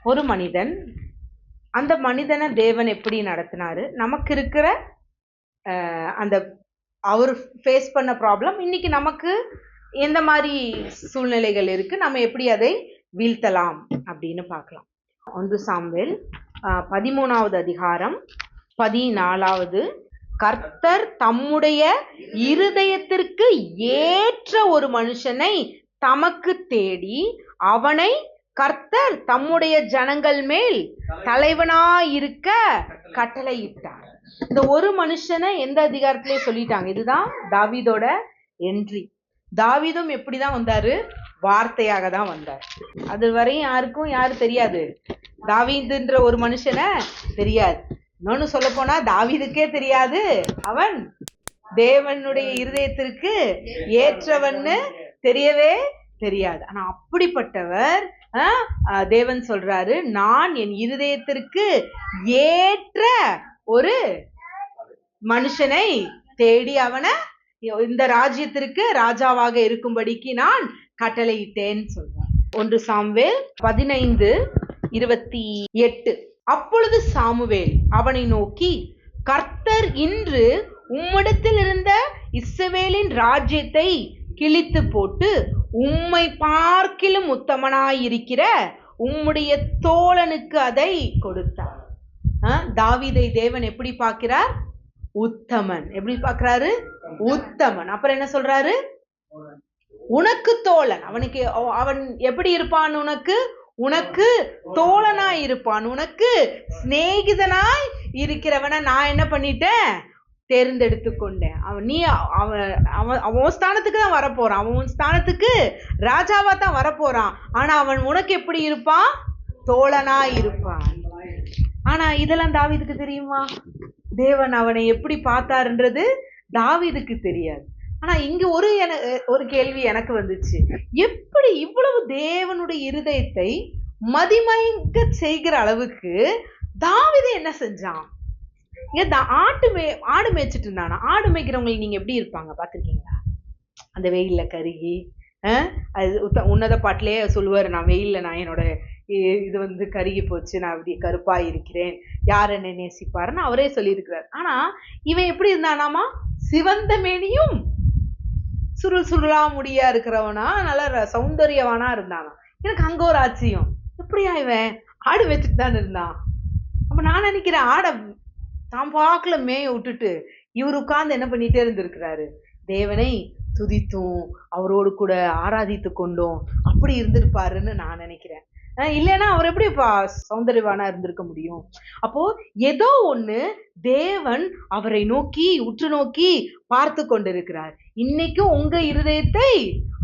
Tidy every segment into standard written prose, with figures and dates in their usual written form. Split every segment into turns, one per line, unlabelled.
ஒரு மனிதன், அந்த மனிதனை தேவன் எப்படி நடத்தினாரு, நமக்கு இருக்கிற அந்த அவர் ஃபேஸ் பண்ண ப்ராப்ளம் இன்னைக்கு நமக்கு எந்த மாதிரி சூழ்நிலைகள் இருக்கு, நம்ம எப்படி அதை வீழ்த்தலாம் அப்படின்னு பார்க்கலாம். 1 சாமுவேல் 13வது அதிகாரம் 14வது. கர்த்தர் தம்முடைய இருதயத்திற்கு ஏற்ற ஒரு மனுஷனை தமக்கு தேடி அவனை கர்த்தர் தம்முடைய ஜனங்கள் மேல் தலைவனாயிருக்க கட்டளையிட்டார். இந்த ஒரு மனுஷனை எந்த அதிகாரத்திலே சொல்லிட்டாங்க. இதுதான் தாவீதோட என்ட்ரி. தாவீதும் எப்படிதான் வந்தாரு? வார்த்தையாக தான் வந்தார். அது வரையும் யாரும் தெரியாது. தாவீதுன்ற ஒரு மனுஷனை தெரியாது. இன்னொன்னு சொல்ல போனா தாவீதுக்கே தெரியாது அவன் தேவனுடைய இருதயத்திற்கு ஏற்றவன்னு தெரியவே தெரியாது. ஆனா அப்படிப்பட்டவர் தேவன் சொல்றாரு, நான் என் இருதயத்திற்கு ஏற்ற ஒரு மனுஷனை தேடி அவனை இந்த ராஜ்யத்திற்கு ராஜாவாக இருக்கும்படிக்கு நான் கட்டளையிட்டேன்னு சொல்றான். 1 சாமுவேல் 15:28. அப்பொழுது சாமுவேல் அவனை நோக்கி, கர்த்தர் இன்று உம்மிடத்தில் இருந்த இஸ்ரவேலின் ராஜ்யத்தை கிழித்து போட்டு உம்மை பார்க்கிலும் உத்தமனாயிருக்கிற உம்முடைய தோழனுக்கு அதை கொடுத்தார். தாவீதை தேவன் எப்படி பார்க்கிறார்? உத்தமன். எப்படி பார்க்கிறாரு? உத்தமன். அப்புறம் என்ன சொல்றாரு? உனக்கு தோழன். அவன் எப்படி இருப்பான்? உனக்கு தோழனாய் இருப்பான், உனக்கு சிநேகிதனாய் இருக்கிறவனை நான் என்ன பண்ணிட்டேன்? தேர்ந்தெடுத்து கொண்டேன். அவன் ஸ்தானத்துக்கு தான் வரப்போறான், அவன் ஸ்தானத்துக்கு ராஜாவா தான் வரப்போறான். ஆனா அவன் உனக்கு எப்படி இருப்பான்? தோழனாய் இருப்பான். ஆனா இதெல்லாம் தாவீதுக்கு தெரியுமா? தேவன் அவனை எப்படி பார்த்தாருன்றது தாவீதுக்கு தெரியாது. ஆனா இங்க ஒரு கேள்வி எனக்கு வந்துச்சு. எப்படி இவ்வளவு தேவனுடைய இருதயத்தை மதிமயங்க செய்கிற அளவுக்கு தாவீது என்ன செஞ்சான்? ஆடு மேய்ச்சிட்டு இருந்தானா? ஆடு மேய்க்கிறவங்களுக்கு நீங்க எப்படி இருப்பாங்க பாத்திருக்கீங்களா? அந்த வெயில்ல கருகி, அது உன்னத பாட்டிலே சொல்லுவாரு, நான் வெயில்ல நான் என்னோட இது கருகி போச்சு, நான் அப்படி கருப்பா இருக்கிறேன், யார் என்ன நேசிப்பாருன்னு அவரே சொல்லியிருக்கிறார். ஆனா இவன் எப்படி இருந்தானாமா? சிவந்த மேனியும் சுருள் சுருளா முடியா இருக்கிறவனா, நல்ல சௌந்தரியவானா இருந்தானா. எனக்கு அங்க ஒரு ஆச்சரியம், எப்படியா இவன் ஆடு வச்சுட்டு தான் இருந்தான்? அப்ப நான் நினைக்கிறேன், ஆடை தான் பார்க்கல மேய விட்டுட்டு இவர் உட்கார்ந்து என்ன பண்ணிட்டே இருந்திருக்கிறாரு? தேவனை துதித்தும் அவரோடு கூட ஆராதித்து கொண்டும் அப்படி இருந்திருப்பாருன்னு நான் நினைக்கிறேன். இல்லைன்னா அவர் எப்படிப்பா சௌந்தர்யவானா இருந்திருக்க முடியும்? அப்போ ஏதோ ஒண்ணு தேவன் அவரை நோக்கி உற்று நோக்கி பார்த்து கொண்டிருக்கிறார். இன்னைக்கும் உங்க இருதயத்தை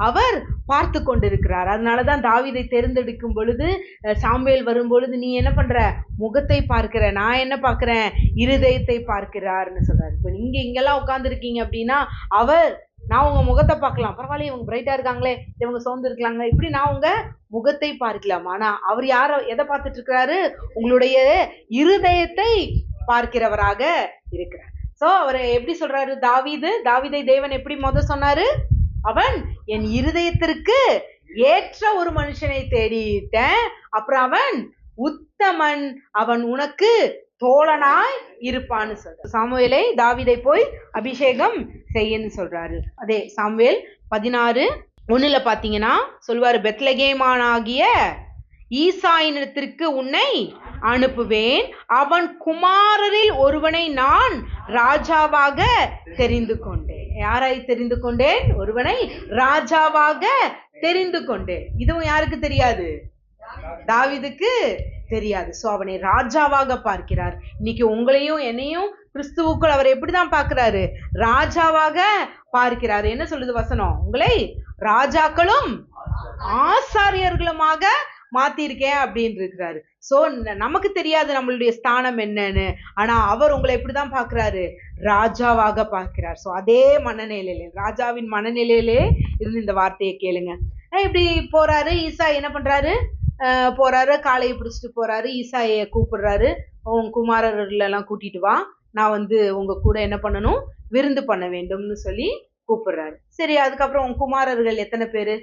அவர் பார்த்து கொண்டிருக்கிறார். அதனாலதான் தாவீதை தேர்ந்தெடுக்கும் பொழுது, சாமுவேல் வரும் பொழுது, நீ என்ன பண்ற? முகத்தை பார்க்கிற, நான் என்ன பார்க்கிறேன்? இருதயத்தை பார்க்கிறார்னு சொல்றாரு. இப்ப நீங்க இங்கெல்லாம் உட்கார்ந்து இருக்கீங்க அப்படின்னா, நான் உங்க முகத்தை பார்க்கலாம், பரவாயில்ல இவங்க பிரைட்டா இருக்காங்களே, இவங்க சோர்ந்து இருக்கலாங்க, இப்படி நான் உங்க முகத்தை பார்க்கலாம். ஆனா அவர் எதை பார்த்துட்டு இருக்கிறாரு? உங்களுடைய இருதயத்தை பார்க்கிறவராக இருக்கிறார். சோ அவர் எப்படி சொல்றாரு? தாவீதை தேவன் எப்படி சொன்னாரு? அவன் என் இருதயத்திற்கு ஏற்ற ஒரு மனுஷனை தேடிட்டேன், அப்புறம் அவன் உத்தமன், அவன் உனக்கு தோழனாய் இருப்பான்னு சொல்ற. சாமுவேலை தாவீதை போய் அபிஷேகம் செய்யன்னு சொல்றாரு. அதே சாமுவேல் 16:1 பாத்தீங்கன்னா சொல்லுவாரு, பெத்லகேமானாகிய ஈசாயினிடத்திற்கு உன்னை அனுப்புவேன், அவன் குமாரரில் ஒருவனை நான் ராஜாவாக தெரிந்து கொண்டேன். யாரை தெரிந்து கொண்டேன்? ஒருவனை ராஜாவாக தெரிந்து கொண்டேன். இதுவும் யாருக்கு தெரியாது? தாவீதுக்கு தெரியாது. சோ அவனை ராஜாவாக பார்க்கிறார். இன்னைக்கு உங்களையும் என்னையும் கிறிஸ்துவுக்குள் அவர் எப்படிதான் பார்க்கிறாரு? ராஜாவாக பார்க்கிறாரு. என்ன சொல்லுது வசனம்? உங்களை ராஜாக்களும் ஆசாரியர்களுமாக மாத்திருக்கேன் அப்படின்னு இருக்கிறாரு. சோ நமக்கு தெரியாது நம்மளுடைய ஸ்தானம் என்னன்னு, ஆனா அவர் உங்களை எப்படிதான் பார்க்கிறாரு? ராஜாவாக பார்க்கிறார். சோ அதே மனநிலையிலே, ராஜாவின் மனநிலையிலே இருந்து இந்த வார்த்தையை கேளுங்க. இப்படி போறாரு. ஈசா என்ன பண்றாரு? போறாரு, காளையை பிடிச்சிட்டு போறாரு. ஈசாயை கூப்பிடுறாரு, உன் குமாரர்கள் எல்லாம் கூட்டிட்டு வா, நான் உங்க கூட என்ன பண்ணணும்? விருந்து பண்ண வேண்டும்னு சொல்லி கூப்பிடுறாரு. சரி, அதுக்கப்புறம் உன் குமாரர்கள் எத்தனை பேரு?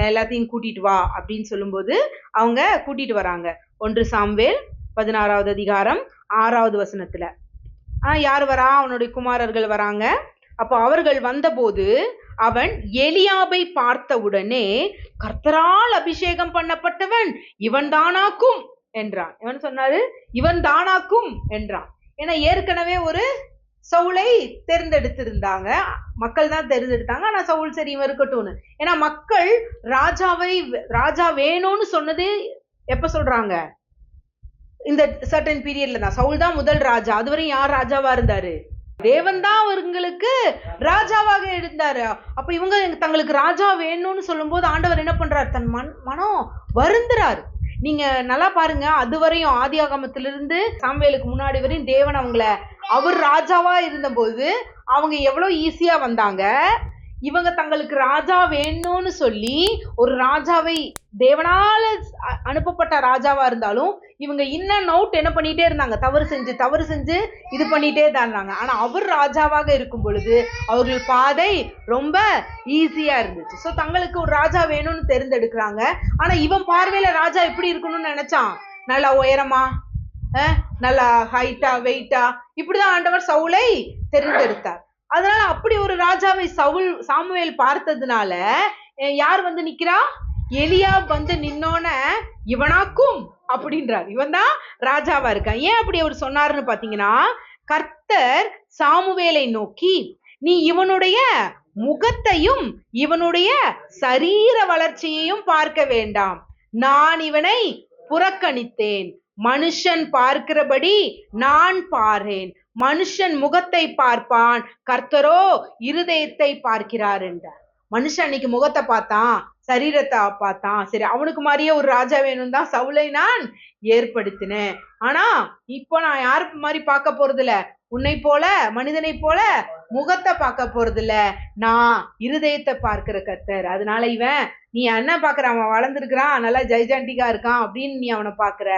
எல்லாத்தையும் கூட்டிட்டு வா அப்படின்னு சொல்லும்போது அவங்க கூட்டிட்டு வராங்க. 1 சாமுவேல் 16வது அதிகாரம் 6வது வசனத்துல யார் வரா? அவனுடைய குமாரர்கள் வராங்க. அப்போ அவர்கள் வந்தபோது அவன் எலியாபை பார்த்தவுடனே, கர்த்தரால் அபிஷேகம் பண்ணப்பட்டவன் இவன் தானாக்கும் என்றான். இவன் சொன்னாரு, இவன் தானாக்கும் என்றான். ஏன்னா ஏற்கனவே ஒரு சவுலை தேர்ந்தெடுத்திருந்தாங்க, மக்கள் தான் தேர்ந்தெடுத்தாங்க. ஆனா சவுல் சரி இவன் இருக்கட்டும்னு. ஏன்னா மக்கள் ராஜா வேணும்னு சொன்னது எப்ப சொல்றாங்க? இந்த சர்டன் பீரியட்ல தான். சவுல் தான் முதல் ராஜா. அதுவரையும் யார் ராஜாவா இருந்தாரு? தேவன் தான் அவங்களுக்கு ராஜாவாக இருந்தாரு. அப்ப இவங்க தங்களுக்கு ராஜா வேணும்னு சொல்லும் போது ஆண்டவர் என்ன பண்றாரு? தன் மனம் வருந்துறாரு. நீங்க நல்லா பாருங்க, அதுவரையும் ஆதியாகமத்திலிருந்து சாமுவேலுக்கு முன்னாடி வரையும் தேவன் அவர் ராஜாவா இருந்த போது அவங்க எவ்வளவு ஈஸியா வந்தாங்க. இவங்க தங்களுக்கு ராஜா வேணும்னு சொல்லி ஒரு ராஜாவை, தேவனால அனுப்பப்பட்ட ராஜாவா இருந்தாலும் இவங்க இன்னும் அவுட் என்ன பண்ணிட்டே இருந்தாங்க? தவறு செஞ்சு இது பண்ணிட்டே தான் இருந்தாங்க. ஆனா அவர் ராஜாவாக இருக்கும் பொழுது அவர்கள் பாதை ரொம்ப ஈஸியா இருந்துச்சு. சோ தங்களுக்கு ஒரு ராஜா வேணும்னு தேர்ந்தெடுக்கிறாங்க. ஆனா இவன் பார்வையில ராஜா எப்படி இருக்கணும்னு நினைச்சான்? நல்லா உயரமா, நல்லா ஹைட்டா, வெயிட்டா, இப்படிதான் ஆண்டவர் சவுலை தேர்ந்தெடுத்தார். அதனால அப்படி ஒரு ராஜாவை சாமுவேல் பார்த்ததுனால யார் வந்து நிக்கிறா? எலியா வந்து நின்னோன இவனாக்கும் அப்படின்றார். இவன் தான் ராஜாவா இருக்கான். ஏன் அப்படி அவர் சொன்னாருன்னு பாத்தீங்கன்னா, கர்த்தர் சாமுவேலை நோக்கி, நீ இவனுடைய முகத்தையும் இவனுடைய சரீர வளர்ச்சியையும் பார்க்க வேண்டாம், நான் இவனை புறக்கணித்தேன். மனுஷன் பார்க்கிறபடி நான் பாரேன். மனுஷன் முகத்தை பார்ப்பான், கர்த்தரோ இருதயத்தை பார்க்கிறார் என்றார். மனுஷன் அன்னைக்கு முகத்தை பார்த்தான், சரீரத்தை பார்த்தான். சரி, அவனுக்கு மாதிரியே ஒரு ராஜா வேணும் தான் சவுலை நான் ஏற்படுத்தினேன். ஆனா இப்போ நான் யாருக்கு மாதிரி பார்க்க போறது இல்ல, உன்னை போல மனிதனை போல முகத்தை பார்க்க போறது இல்ல, நான் இருதயத்தை பார்க்கிற கர்த்தர். அதனால இவன் நீ என்ன பாக்குற, அவன் வளர்ந்துருக்கிறான், நல்லா ஜெய்ஜாண்டிகா இருக்கான் அப்படின்னு நீ அவனை பாக்குற,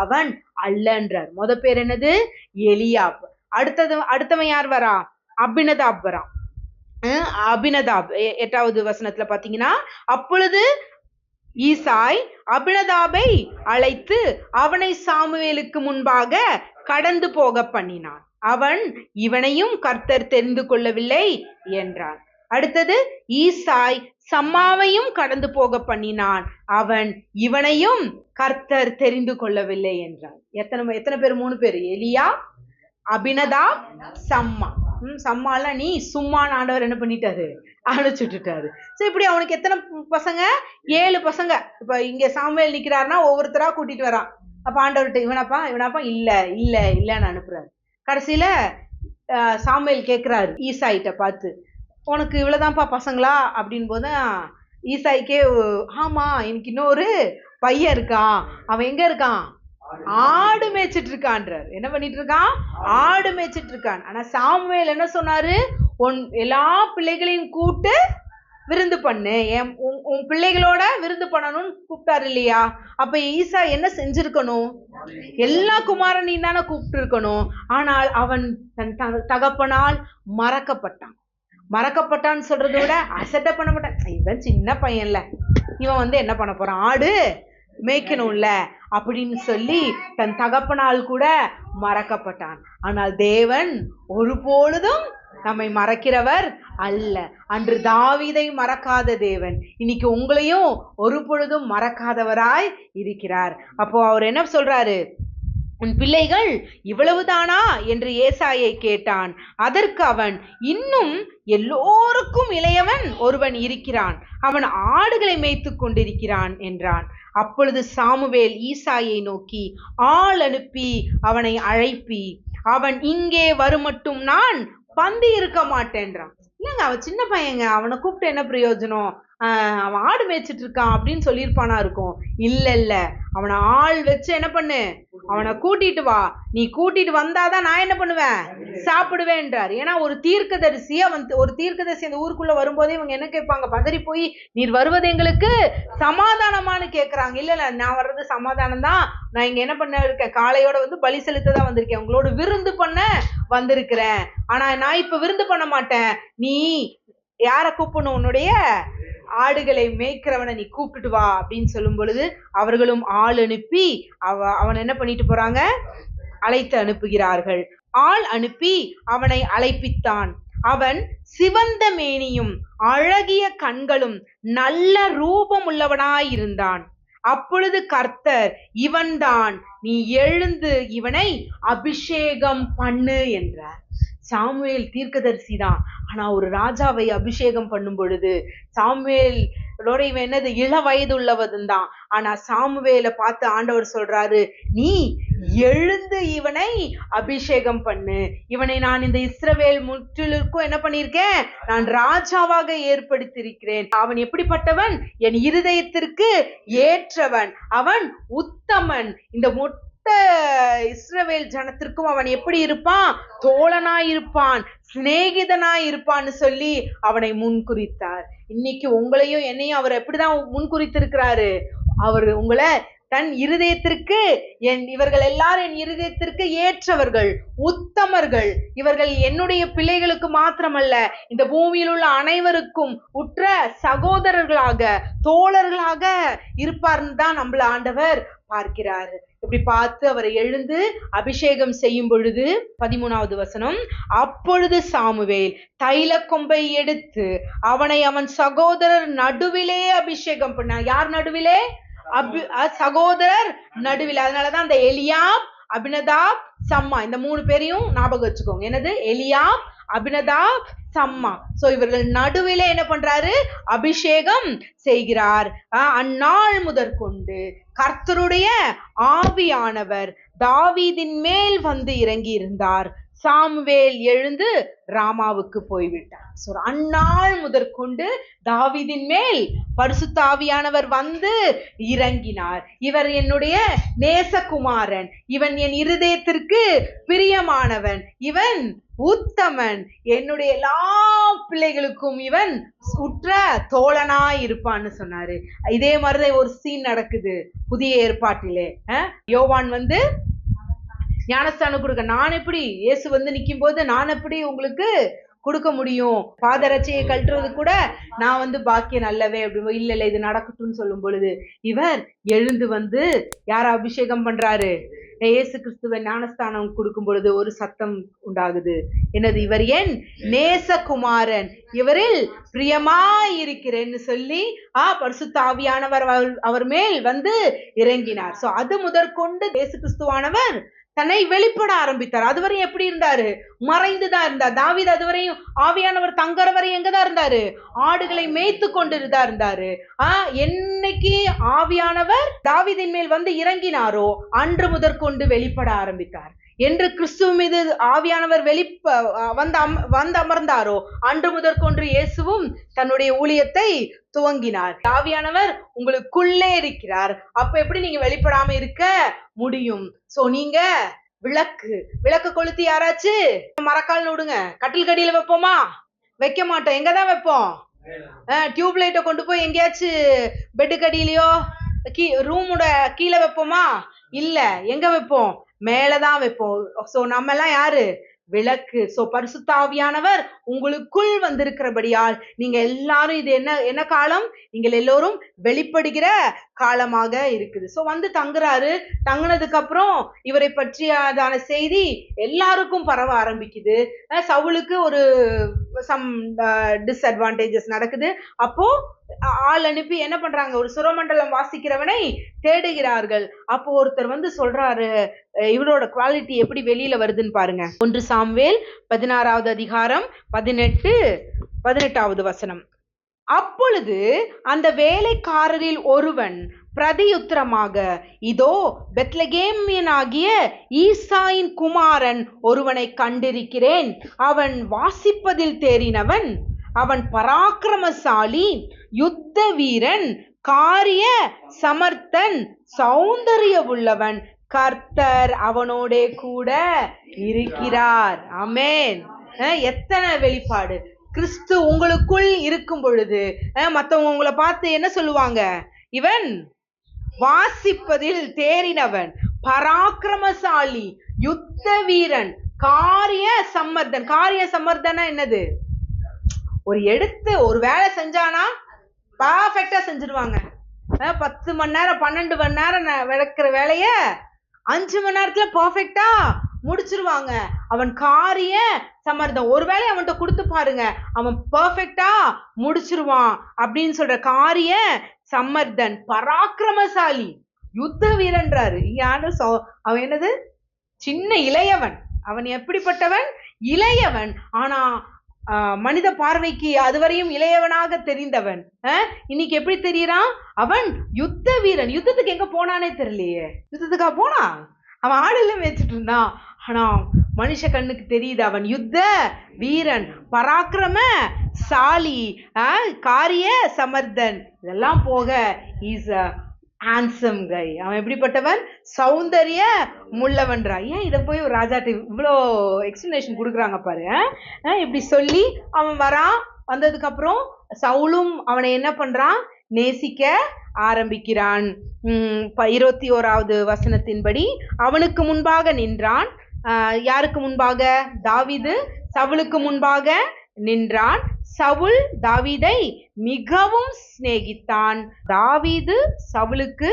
அவன் அல்லன்றார். முத பேர் என்னது? எலியாப். அடுத்தவன் யார் வரா? அபினதாப் வரா. அபினதாப் 8வது வசனத்துல பாத்தீங்கன்னா, அப்பொழுது ஈசாய் அபினதாபை அழைத்து அவனை சாமுவேலுக்கு முன்பாக கடந்து போக பண்ணினான். அவன் இவனையும் கர்த்தர் தெரிந்து கொள்ளவில்லை என்றான். அடுத்தது ஈசாய் சம்மாவையும் கடந்து போக பண்ணினான். அவன் இவனையும் கர்த்தர் தெரிந்து கொள்ளவில்லை என்றான். எத்தனை பேர்? 3 பேர். எலியா, அபினதாப், சம்மா. சம்மால நீ சும்மான்னு ஆண்டவர் என்ன பண்ணிட்டாரு? அழைச்சுட்டாரு. சோ இப்படி அவனுக்கு எத்தனை பசங்க? 7 பசங்க. இப்ப இங்க சாமுவேல் நிக்கிறாருன்னா ஒவ்வொருத்தரா கூட்டிட்டு வரான். அப்ப ஆண்டவர்கிட்ட இவனாப்பா இல்லன்னு அனுப்புறாரு. கடைசியில சாமுவேல் கேக்குறாரு ஈசாயிட்ட பார்த்து, உனக்கு இவ்வளவுதான்ப்பா பசங்களா அப்படின்னு போது ஈசாய்க்கே, ஆமா எனக்கு இன்னொரு பையன் இருக்கான், அவன் எங்க இருக்கான்? ஆடு மேய்ச்சிட்டு இருக்கான்றார். என்ன பண்ணிட்டு இருக்கான்? ஆடு மேய்ச்சிட்டு இருக்கான். ஆனா சாமுவேல் என்ன சொன்னாரு? எல்லா பிள்ளைகளையும் கூப்பிட்டு விருந்து பண்ணு, உன் பிள்ளைகளோட விருந்து பண்ணணும்னு கூப்பிட்டாரு இல்லையா? அப்ப ஈசா என்ன செஞ்சிருக்கணும்? எல்லா குமாரனையும் தானே கூப்பிட்டு இருக்கணும். ஆனால் அவன் தன் தகப்பனால் மறக்கப்பட்டான்னு சொல்றதை விட அசட்டை பண்ண மாட்டான். இவன் சின்ன பையன்ல, இவன் வந்து என்ன பண்ண போறான்? ஆடு மேய்க்கணும்ல அப்படின்னு சொல்லி தன் தகப்பனால் கூட மறக்கப்பட்டான். ஆனால் தேவன் ஒருபொழுதும் நம்மை மறக்கிறவர் அல்ல. அன்று தாவீதை மறக்காத தேவன் இன்னைக்கு உங்களையும் ஒரு பொழுதும் மறக்காதவராய் இருக்கிறார். அப்போ அவர் என்ன சொல்றாரு? உன் பிள்ளைகள் இவ்வளவுதானா என்று ஏசாயை கேட்டான். அதற்கு அவன், இன்னும் எல்லோருக்கும் இளையவன் ஒருவன் இருக்கிறான், அவன் ஆடுகளை மேய்த்து கொண்டிருக்கிறான் என்றான். அப்பொழுது சாமுவேல் ஈசாயை நோக்கி, ஆள் அனுப்பி அவனை அழைப்பி, அவன் இங்கே வருமட்டும் நான் பந்தி இருக்க மாட்டேன்றான். இல்லைங்க, அவன் சின்ன பையங்க, அவனை கூப்பிட்டு என்ன பிரயோஜனம்? அவன் ஆடு மேய்ச்சிட்டு இருக்கான் அப்படின்னு சொல்லியிருப்பானா இருக்கும். இல்ல, அவனை ஆள் வச்சு என்ன பண்ணு, அவனை கூட்டிட்டு வா, நீ கூட்டிட்டு வந்தாதான் நான் என்ன பண்ணுவேன்? சாப்பிடுவேன்றார். ஏன்னா ஒரு தீர்க்கதரிசி அந்த ஊருக்குள்ள வரும்போதே இவங்க என்ன கேட்பாங்க? பதறி போய், நீர் வருவது எங்களுக்கு சமாதானமானு கேட்கறாங்க. இல்ல, நான் வர்றது சமாதானம் தான், நான் இங்க என்ன பண்ண இருக்கேன்? காளையோட வந்து பலி செலுத்த தான் வந்திருக்கேன், உங்களோட விருந்து பண்ண வந்திருக்கிறேன். ஆனா நான் இப்ப விருந்து பண்ண மாட்டேன், நீ யார கூப்பிடணும்? உன்னுடைய ஆடுகளை மேய்க்கிறவனை நீ கூப்பிட்டு வா அப்படின்னு சொல்லும் பொழுது அவர்களும் ஆள் அனுப்பி அவன் என்ன பண்ணிட்டு போறாங்க, அழைத்து அனுப்புகிறார்கள். ஆள் அனுப்பி அவனை அழைப்பித்தான். அவன் சிவந்த மேனியும் அழகிய கண்களும் நல்ல ரூபம் உள்ளவனாயிருந்தான். அப்பொழுது கர்த்தர், இவன்தான், நீ எழுந்து இவனை அபிஷேகம் பண்ணு என்றார். சாமுவேல் தீர்க்கதரிசி தான், ஆனா ஒரு ராஜாவை அபிஷேகம் பண்ணும் பொழுது சாமுவேலோட இவன் என்னது, இள வயது உள்ளவன் தான். ஆனா சாமுவேலை பார்த்து ஆண்டவர் சொல்றாரு, நீ எழுந்து இவனை அபிஷேகம் பண்ணு. இவனை நான் இந்த இஸ்ரவேல் முற்றிலுக்கும் என்ன பண்ணிருக்கேன், நான் ராஜாவாக ஏற்படுத்தியிருக்கிறேன். அவன் எப்படிப்பட்டவன், என் இருதயத்திற்கு ஏற்றவன், அவன் உத்தமன். இந்த இஸ்ரவேல் ஜனத்திற்கும் அவன் எப்படி இருப்பான், தோழனாயிருப்பான், சிநேகிதனாயிருப்பான்னு சொல்லி அவனை முன்குறித்தார். இன்னைக்கு உங்களையும் என்னையும் அவர் எப்படிதான் முன்குறித்திருக்கிறாரு, அவர் உங்களை தன் இருதயத்திற்கு, இவர்கள் எல்லாரும் என் இருதயத்திற்கு ஏற்றவர்கள், உத்தமர்கள், இவர்கள் என்னுடைய பிள்ளைகளுக்கு மாத்திரமல்ல, இந்த பூமியில் உள்ள அனைவருக்கும் உற்ற சகோதரர்களாக, தோழர்களாக இருப்பார்னு தான் நம்மள ஆண்டவர் பார்க்கிறார். இப்படி பார்த்து அவரை எழுந்து அபிஷேகம் செய்யும் பொழுது 13வது வசனம், அப்பொழுது சாமுவேல் தைல கொம்பை எடுத்து அவனை அவன் சகோதரர் நடுவிலே அபிஷேகம் பண்ணார். யார் நடுவிலே, சகோதரர் நடுவில். அதனாலதான் அந்த எலியாப், அபினதாப், சம்மா, இந்த 3 பேரையும் ஞாபகம் வச்சுக்கோங்க. என்னது, எலியாப், அபினதாப், சம்மா. சோ இவர்கள் நடுவிலே என்ன பண்றாரு, அபிஷேகம் செய்கிறார். அந்நாள் முதற்கொண்டு கர்த்தருடைய ஆவியானவர் தாவீதின் மேல் வந்து இறங்கி இருந்தார். சாமுவேல் எழுந்து ராமாவுக்கு போய்விட்டார். அந்நாள் முதற்கொண்டு தாவீதின் மேல் பரிசுத்த ஆவியானவர் வந்து இறங்கினார். இவர் என்னுடைய நேசகுமாரன், இவன் என் இருதயத்திற்கு பிரியமானவன், இவன் உத்தமன், என்னுடைய எல்லா பிள்ளைகளுக்கும் இவன் உற்ற தோழனாய் இருப்பான்னு சொன்னாரு. இதே மாதிரிதான் ஒரு சீன் நடக்குது புதிய ஏற்பாட்டிலே. யோவான் வந்து ஞானஸ்தானம் கொடுக்க, நான் எப்படி, இயேசு வந்து நிக்கும் போது நான் எப்படி உங்களுக்கு கொடுக்க முடியும், பாதரட்சையை கழட்டுறது கூட நான் வந்து பாக்கியம் நல்லவே, அப்படி இல்ல இது நடக்கட்டும்னு சொல்லும் பொழுது இவர் எழுந்து வந்து யார அபிஷேகம் பண்றாரு, இயேசு கிறிஸ்துவ ஞானஸ்தானம் கொடுக்கும் பொழுது ஒரு சத்தம் உண்டாகுது. என்னது, இவர் என் நேசகுமாரன், இவரில் பிரியமாயிருக்கிறேன்னு சொல்லி பரிசுத்த ஆவியானவர் அவர் மேல் வந்து இறங்கினார். சோ அது முதற்கொண்டு இயேசு கிறிஸ்துவானவர் தன்னை வெளிப்பட ஆரம்பித்தார். அதுவரையும் எப்படி இருந்தாரு, மறைந்துதான் இருந்தார். தாவீது அதுவரையும் ஆவியானவர் தங்குற வரை எங்கதான் இருந்தாரு, ஆடுகளை மேய்த்து கொண்டுதான் இருந்தாரு. என்னைக்கு ஆவியானவர் தாவீதின் மேல் வந்து இறங்கினாரோ அன்று முதற்கொண்டு வெளிப்பட ஆரம்பித்தார். என்று கிறிஸ்துவ மீது ஆவியானவர் வந்து அமர்ந்தாரோ அன்று முதற்கொண்டு இயேசுவும் தன்னுடைய ஊழியத்தை துவங்கினார். ஆவியானவர் உங்களுக்குள்ளே இருக்கிறார். அப்ப எப்படி நீங்க வெளிப்படாம இருக்க முடியும்? சோ நீங்க விளக்கு கொளுத்தி யாராச்சு மரக்கால்னு விடுங்க, கட்டில் கடியில வைப்போமா? வைக்க மாட்டோம். எங்கதான் வைப்போம்? டியூப் லைட்டை கொண்டு போய் எங்கேயாச்சும் பெட்டு கடியிலையோ ரூமோட கீழே வைப்போமா? இல்ல. எங்க வைப்போம்? மேலதான் வைப்போம். சோ நம்ம எல்லாம் யாரு? விளக்கு. சோ பரிசுத்த ஆவியானவர் உங்களுக்குள் வந்திருக்கிறபடியால் நீங்க எல்லாரும், இது என்ன காலம்? நீங்கள் எல்லோரும் வெளிப்படுகிற காலமாக இருக்குது. சோ வந்து தங்குறாரு. தங்குனதுக்கு அப்புறம் இவரை பற்றியதான செய்தி எல்லாருக்கும் பரவ ஆரம்பிக்குது. சவுலுக்கு ஒரு சம் டிஸ்அட்வான்டேஜஸ் நடக்குது. அப்போ ஆள் அனுப்பி என்ன பண்றாங்க, ஒரு சுரமண்டலம் வாசிக்கிறவனை தேடுகிறார்கள். அப்போ ஒருத்தர் வந்து சொல்றாரு, இவரோட குவாலிட்டி எப்படி வெளியில வருதுன்னு பாருங்க. 1 சாமுவேல் 16வது அதிகாரம் 18வது வசனம். அப்பொழுது அந்த வேலைக்காரரில் ஒருவன் பிரதியுத்தரமாக, இதோ பெத்லகேமியனாகிய ஈசாயின் குமாரன் ஒருவனை கண்டிருக்கிறேன், அவன் வாசிப்பதில் தேறினவன், அவன் பராக்கிரமசாலி, யுத்த வீரன், காரிய சமர்த்தன், சௌந்தரிய உள்ளவன், கர்த்தர் அவனோட கூட இருக்கிறார். ஆமென். எத்தனை வெளிப்பாடு! கிறிஸ்து உங்களுக்குள் இருக்கும் பொழுது மத்தவங்க உங்களை பார்த்து என்ன சொல்லுவாங்க? இவன் வாசிப்பதில் தேறினவன், பராக்கிரமசாலி, யுத்த வீரன், காரிய சம்மர்தன். காரிய சம்மர்தனா என்னது? ஒரு வேலை செஞ்சானா பர்ஃபெக்டா செஞ்சிருவாங்க. 10 மணி நேரம் 12 மணி நேரம் விளக்குற வேலைய 5 மணி நேரத்துல பர்ஃபெக்டா முடிச்சிருவாங்க. அவன் காரிய சமர்த்தன். ஒருவேளை அவன்கிட்ட கொடுத்து பாருங்க, அவன் பர்ஃபெக்டா முடிச்சிருவான் அப்படின்னு சொல்ற காரிய சமர்த்தன், பராக்கிரமசாலி, யுத்த வீரன்றாரு. இங்க அவன் என்னது, சின்ன இளையவன். அவன் எப்படிப்பட்டவன்? இளையவன். ஆனா மனித பார்வைக்கு அதுவரையும் இளையவனாக தெரிந்தவன் இன்னைக்கு எப்படி தெரியறான்? அவன் யுத்த வீரன். யுத்தத்துக்கு எங்க போனானே தெரியலையே. யுத்தத்துக்கா போனா? அவன் ஆடுல மேய்ச்சிட்டு இருந்தான். ஆனா மனுஷ கண்ணுக்கு தெரியுது அவன் யுத்த வீரன், பராக்கிரமசாலி, காரிய சமர்த்தன். இதெல்லாம் போக இஸ் ஹேண்ட்ஸம் கை. அவன் எப்படிப்பட்டவன்? சௌந்தரிய முள்ளவன்றா. ஏன் இதை போய் ஒரு ராஜாட்ட இவ்வளோ எக்ஸ்பிளனேஷன் கொடுக்குறாங்க பாரு. இப்படி சொல்லி அவன் வரான். வந்ததுக்கு அப்புறம் சவுலும் அவனை என்ன பண்றான்? நேசிக்க ஆரம்பிக்கிறான். 21வது வசனத்தின்படி அவனுக்கு முன்பாக நின்றான். யாருக்கு முன்பாக? தாவீது சவுலுக்கு முன்பாக நின்றான். சவுல் தாவீதை மிகவும் சிநேகித்தான். தாவீது சவுலுக்கு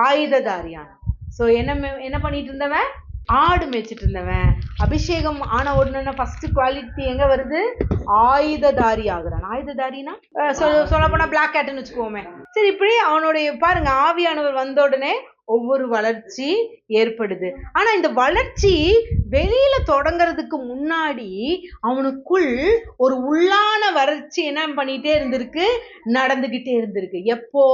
ஆயுததாரியான். சோ என்ன பண்ணிட்டு இருந்தவன்? ஆடு மேய்ச்சிட்டு இருந்தவன். அபிஷேகம் ஆன உடனே ஃபர்ஸ்ட் குவாலிட்டி எங்க வருது? ஆயுததாரி ஆகுறான். ஆயுததாரினா சொல்ல போனா பிளாக் கேட்னு வச்சுக்கோமே. சரி, இப்படி அவனுடைய பாருங்க, ஆவியானவர் வந்த உடனே ஒவ்வொரு வளர்ச்சி ஏற்படுது. ஆனா இந்த வளர்ச்சி வெளியில தொடங்கிறதுக்கு முன்னாடி அவனுக்குள் ஒரு உள்ளான வளர்ச்சி என்ன பண்ணிட்டே இருந்திருக்கு? நடந்துகிட்டே இருந்திருக்கு. எப்போ?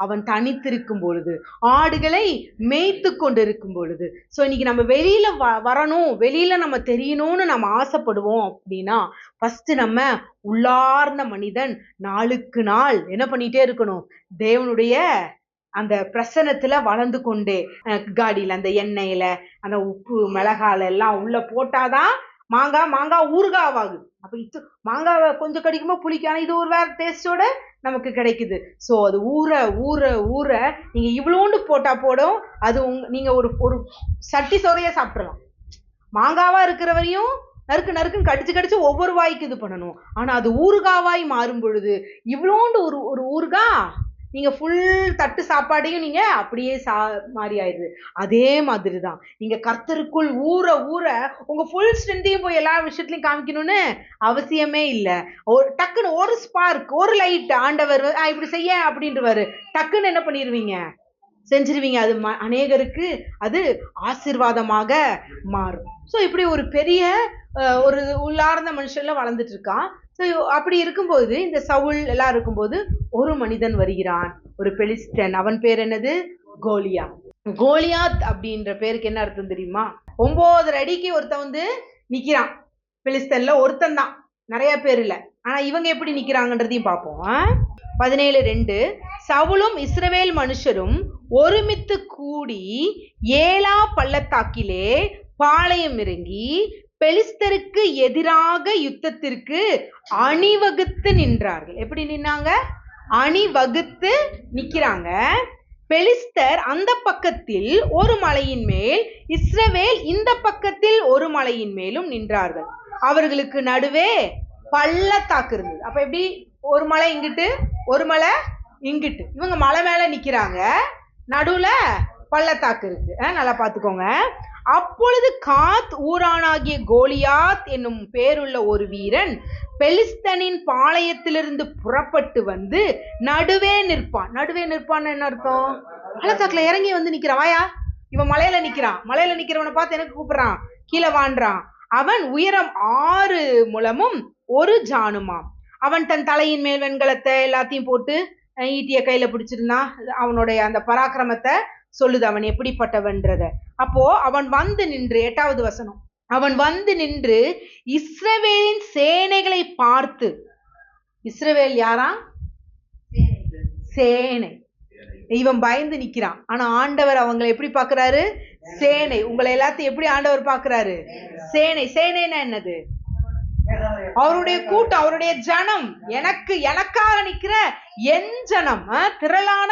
அவன் தனித்திருக்கும் பொழுது, ஆடுகளை மேய்த்து கொண்டு இருக்கும் பொழுது. சோ இன்னைக்கு நம்ம வெளியில வரணும், வெளியில நம்ம தெரியணும்னு நம்ம ஆசைப்படுவோம் அப்படின்னா ஃபர்ஸ்ட் நம்ம உள்ளார்ந்த மனிதன் நாளுக்கு நாள் என்ன பண்ணிட்டே இருக்கணும்? தேவனுடைய அந்த பிரசனத்துல வளர்ந்து கொண்டே, காடியில அந்த எண்ணெயில அந்த உப்பு மிளகால எல்லாம் உள்ள போட்டாதான் மாங்காய் ஊறுகாவாகுது. அப்ப இது மாங்காவை கொஞ்சம் கடிக்குமா புளிக்கான இது ஒரு வேற டேஸ்டோட நமக்கு கிடைக்குது. சோ அது ஊற ஊற ஊற நீங்க இவ்வளோண்டு போட்டா போடும், அது நீங்க ஒரு சட்டி சோறையா சாப்பிடலாம். மாங்காவா இருக்கிற வரையும் நறுக்குன்னு கடிச்சு ஒவ்வொரு வாய்க்கு இது பண்ணணும். ஆனா அது ஊறுகாவாய் மாறும் பொழுது இவ்வளோண்டு ஒரு ஊறுகா நீங்க ஃபுல் தட்டு சாப்பாடையும் நீங்க அப்படியே மாறி ஆயிடுது. அதே மாதிரிதான் நீங்க கர்த்தருக்குள் ஊற ஊற உங்க ஃபுல் ஸ்ட்ரென்த்தையும் போய் எல்லா விஷயத்துலயும் காமிக்கணும்னு அவசியமே இல்லை. டக்குன்னு ஒரு ஸ்பார்க், ஒரு லைட் ஆண்டவர் இப்படி செய்ய அப்படின்றவாரு, டக்குன்னு என்ன பண்ணிடுவீங்க? செஞ்சிருவீங்க. அது அநேகருக்கு அது ஆசீர்வாதமாக மாறும். ஸோ இப்படி ஒரு பெரிய ஒரு உள்ளார்ந்த மனுஷன்ல வளர்ந்துட்டு இருக்கான். ஸோ அப்படி இருக்கும்போது இந்த சவுல் எல்லாம் இருக்கும்போது ஒரு மனிதன் வருகிறான், ஒரு பெலிஸ்டன். அவன் பேர் என்னது? கோலியாத். கோலியாத் அப்படின்ற பேருக்கு என்ன அர்த்தம் தெரியுமா? 9 அடிக்கு ஒருத்தன் வந்து நிக்கிறான். பெலிஸ்தன்ல ஒருத்தன் தான், நிறைய பேர் இல்ல. ஆனா இவங்க எப்படி நிக்கிறாங்கன்றதையும் பார்ப்போம். 17:2 சவுலும் இஸ்ரவேல் மனுஷரும் ஒருமித்து கூடி ஏலா பள்ளத்தாக்கிலே பாளையம் இறங்கி பெலிஸ்தருக்கு எதிராக யுத்தத்திற்கு அணிவகுத்து நின்றார்கள். எப்படி நின்னாங்க? அணிவகுத்து நிக்கிறாங்க. பெலிஸ்தர் அந்த பக்கத்தில் ஒரு மலையின் மேல், இஸ்ரவேல் இந்த பக்கத்தில் ஒரு மலையின் மேலும் நின்றார்கள். அவர்களுக்கு நடுவே பள்ளத்தாக்கு இருந்தது. அப்ப எப்படி? ஒரு மலை இங்கிட்டு, ஒரு மலை இங்கிட்டு. இவங்க மலை மேல நிக்கிறாங்க, நடுவுல பள்ளத்தாக்கு இருக்கு. நல்லா பாத்துக்கோங்க. அப்பொழுது காத் ஊரானாகிய கோலியாத் என்னும் பேருள்ள ஒரு வீரன் பெலிஸ்தனின் பாளையத்திலிருந்து புறப்பட்டு வந்து நடுவே நிற்பான். நடுவே நிற்பான்னு என்ன அர்த்தம்? பள்ளத்தாக்குல இறங்கி வந்து நிக்கிறான். வாயா, இவன் மலையில நிக்கிறான். மலையில நிக்கிறவனை பார்த்து எனக்கு கூப்பிடுறான், கீழே வாண்டான். அவன் உயரம் 6 முழமும் 1 ஜானுமாம். அவன் தன் தலையின் மேல் வெண்கலத்தை எல்லாத்தையும் போட்டு ஈட்டிய கையில பிடிச்சிருந்தான். அவனுடைய அந்த பராக்கிரமத்தை சொல்லுது, அவன் எப்படிப்பட்டவன்றத. அப்போ அவன் வந்து நின்று, 8வது வசனம், அவன் வந்து நின்று இஸ்ரவேலின் சேனைகளை பார்த்து. இஸ்ரவேல் யாரா? சேனை. இவன் பயந்து நிக்கிறான். ஆனா ஆண்டவர் அவங்களை எப்படி பாக்குறாரு? சேனை. உங்களை எல்லாத்தையும் எப்படி ஆண்டவர் பாக்குறாரு? சேனை. சேனைன்னா என்னது? அவருடைய கூட்டம், அவருடைய ஜனம், எனக்காக நிக்கிற என் ஜனம், திரளான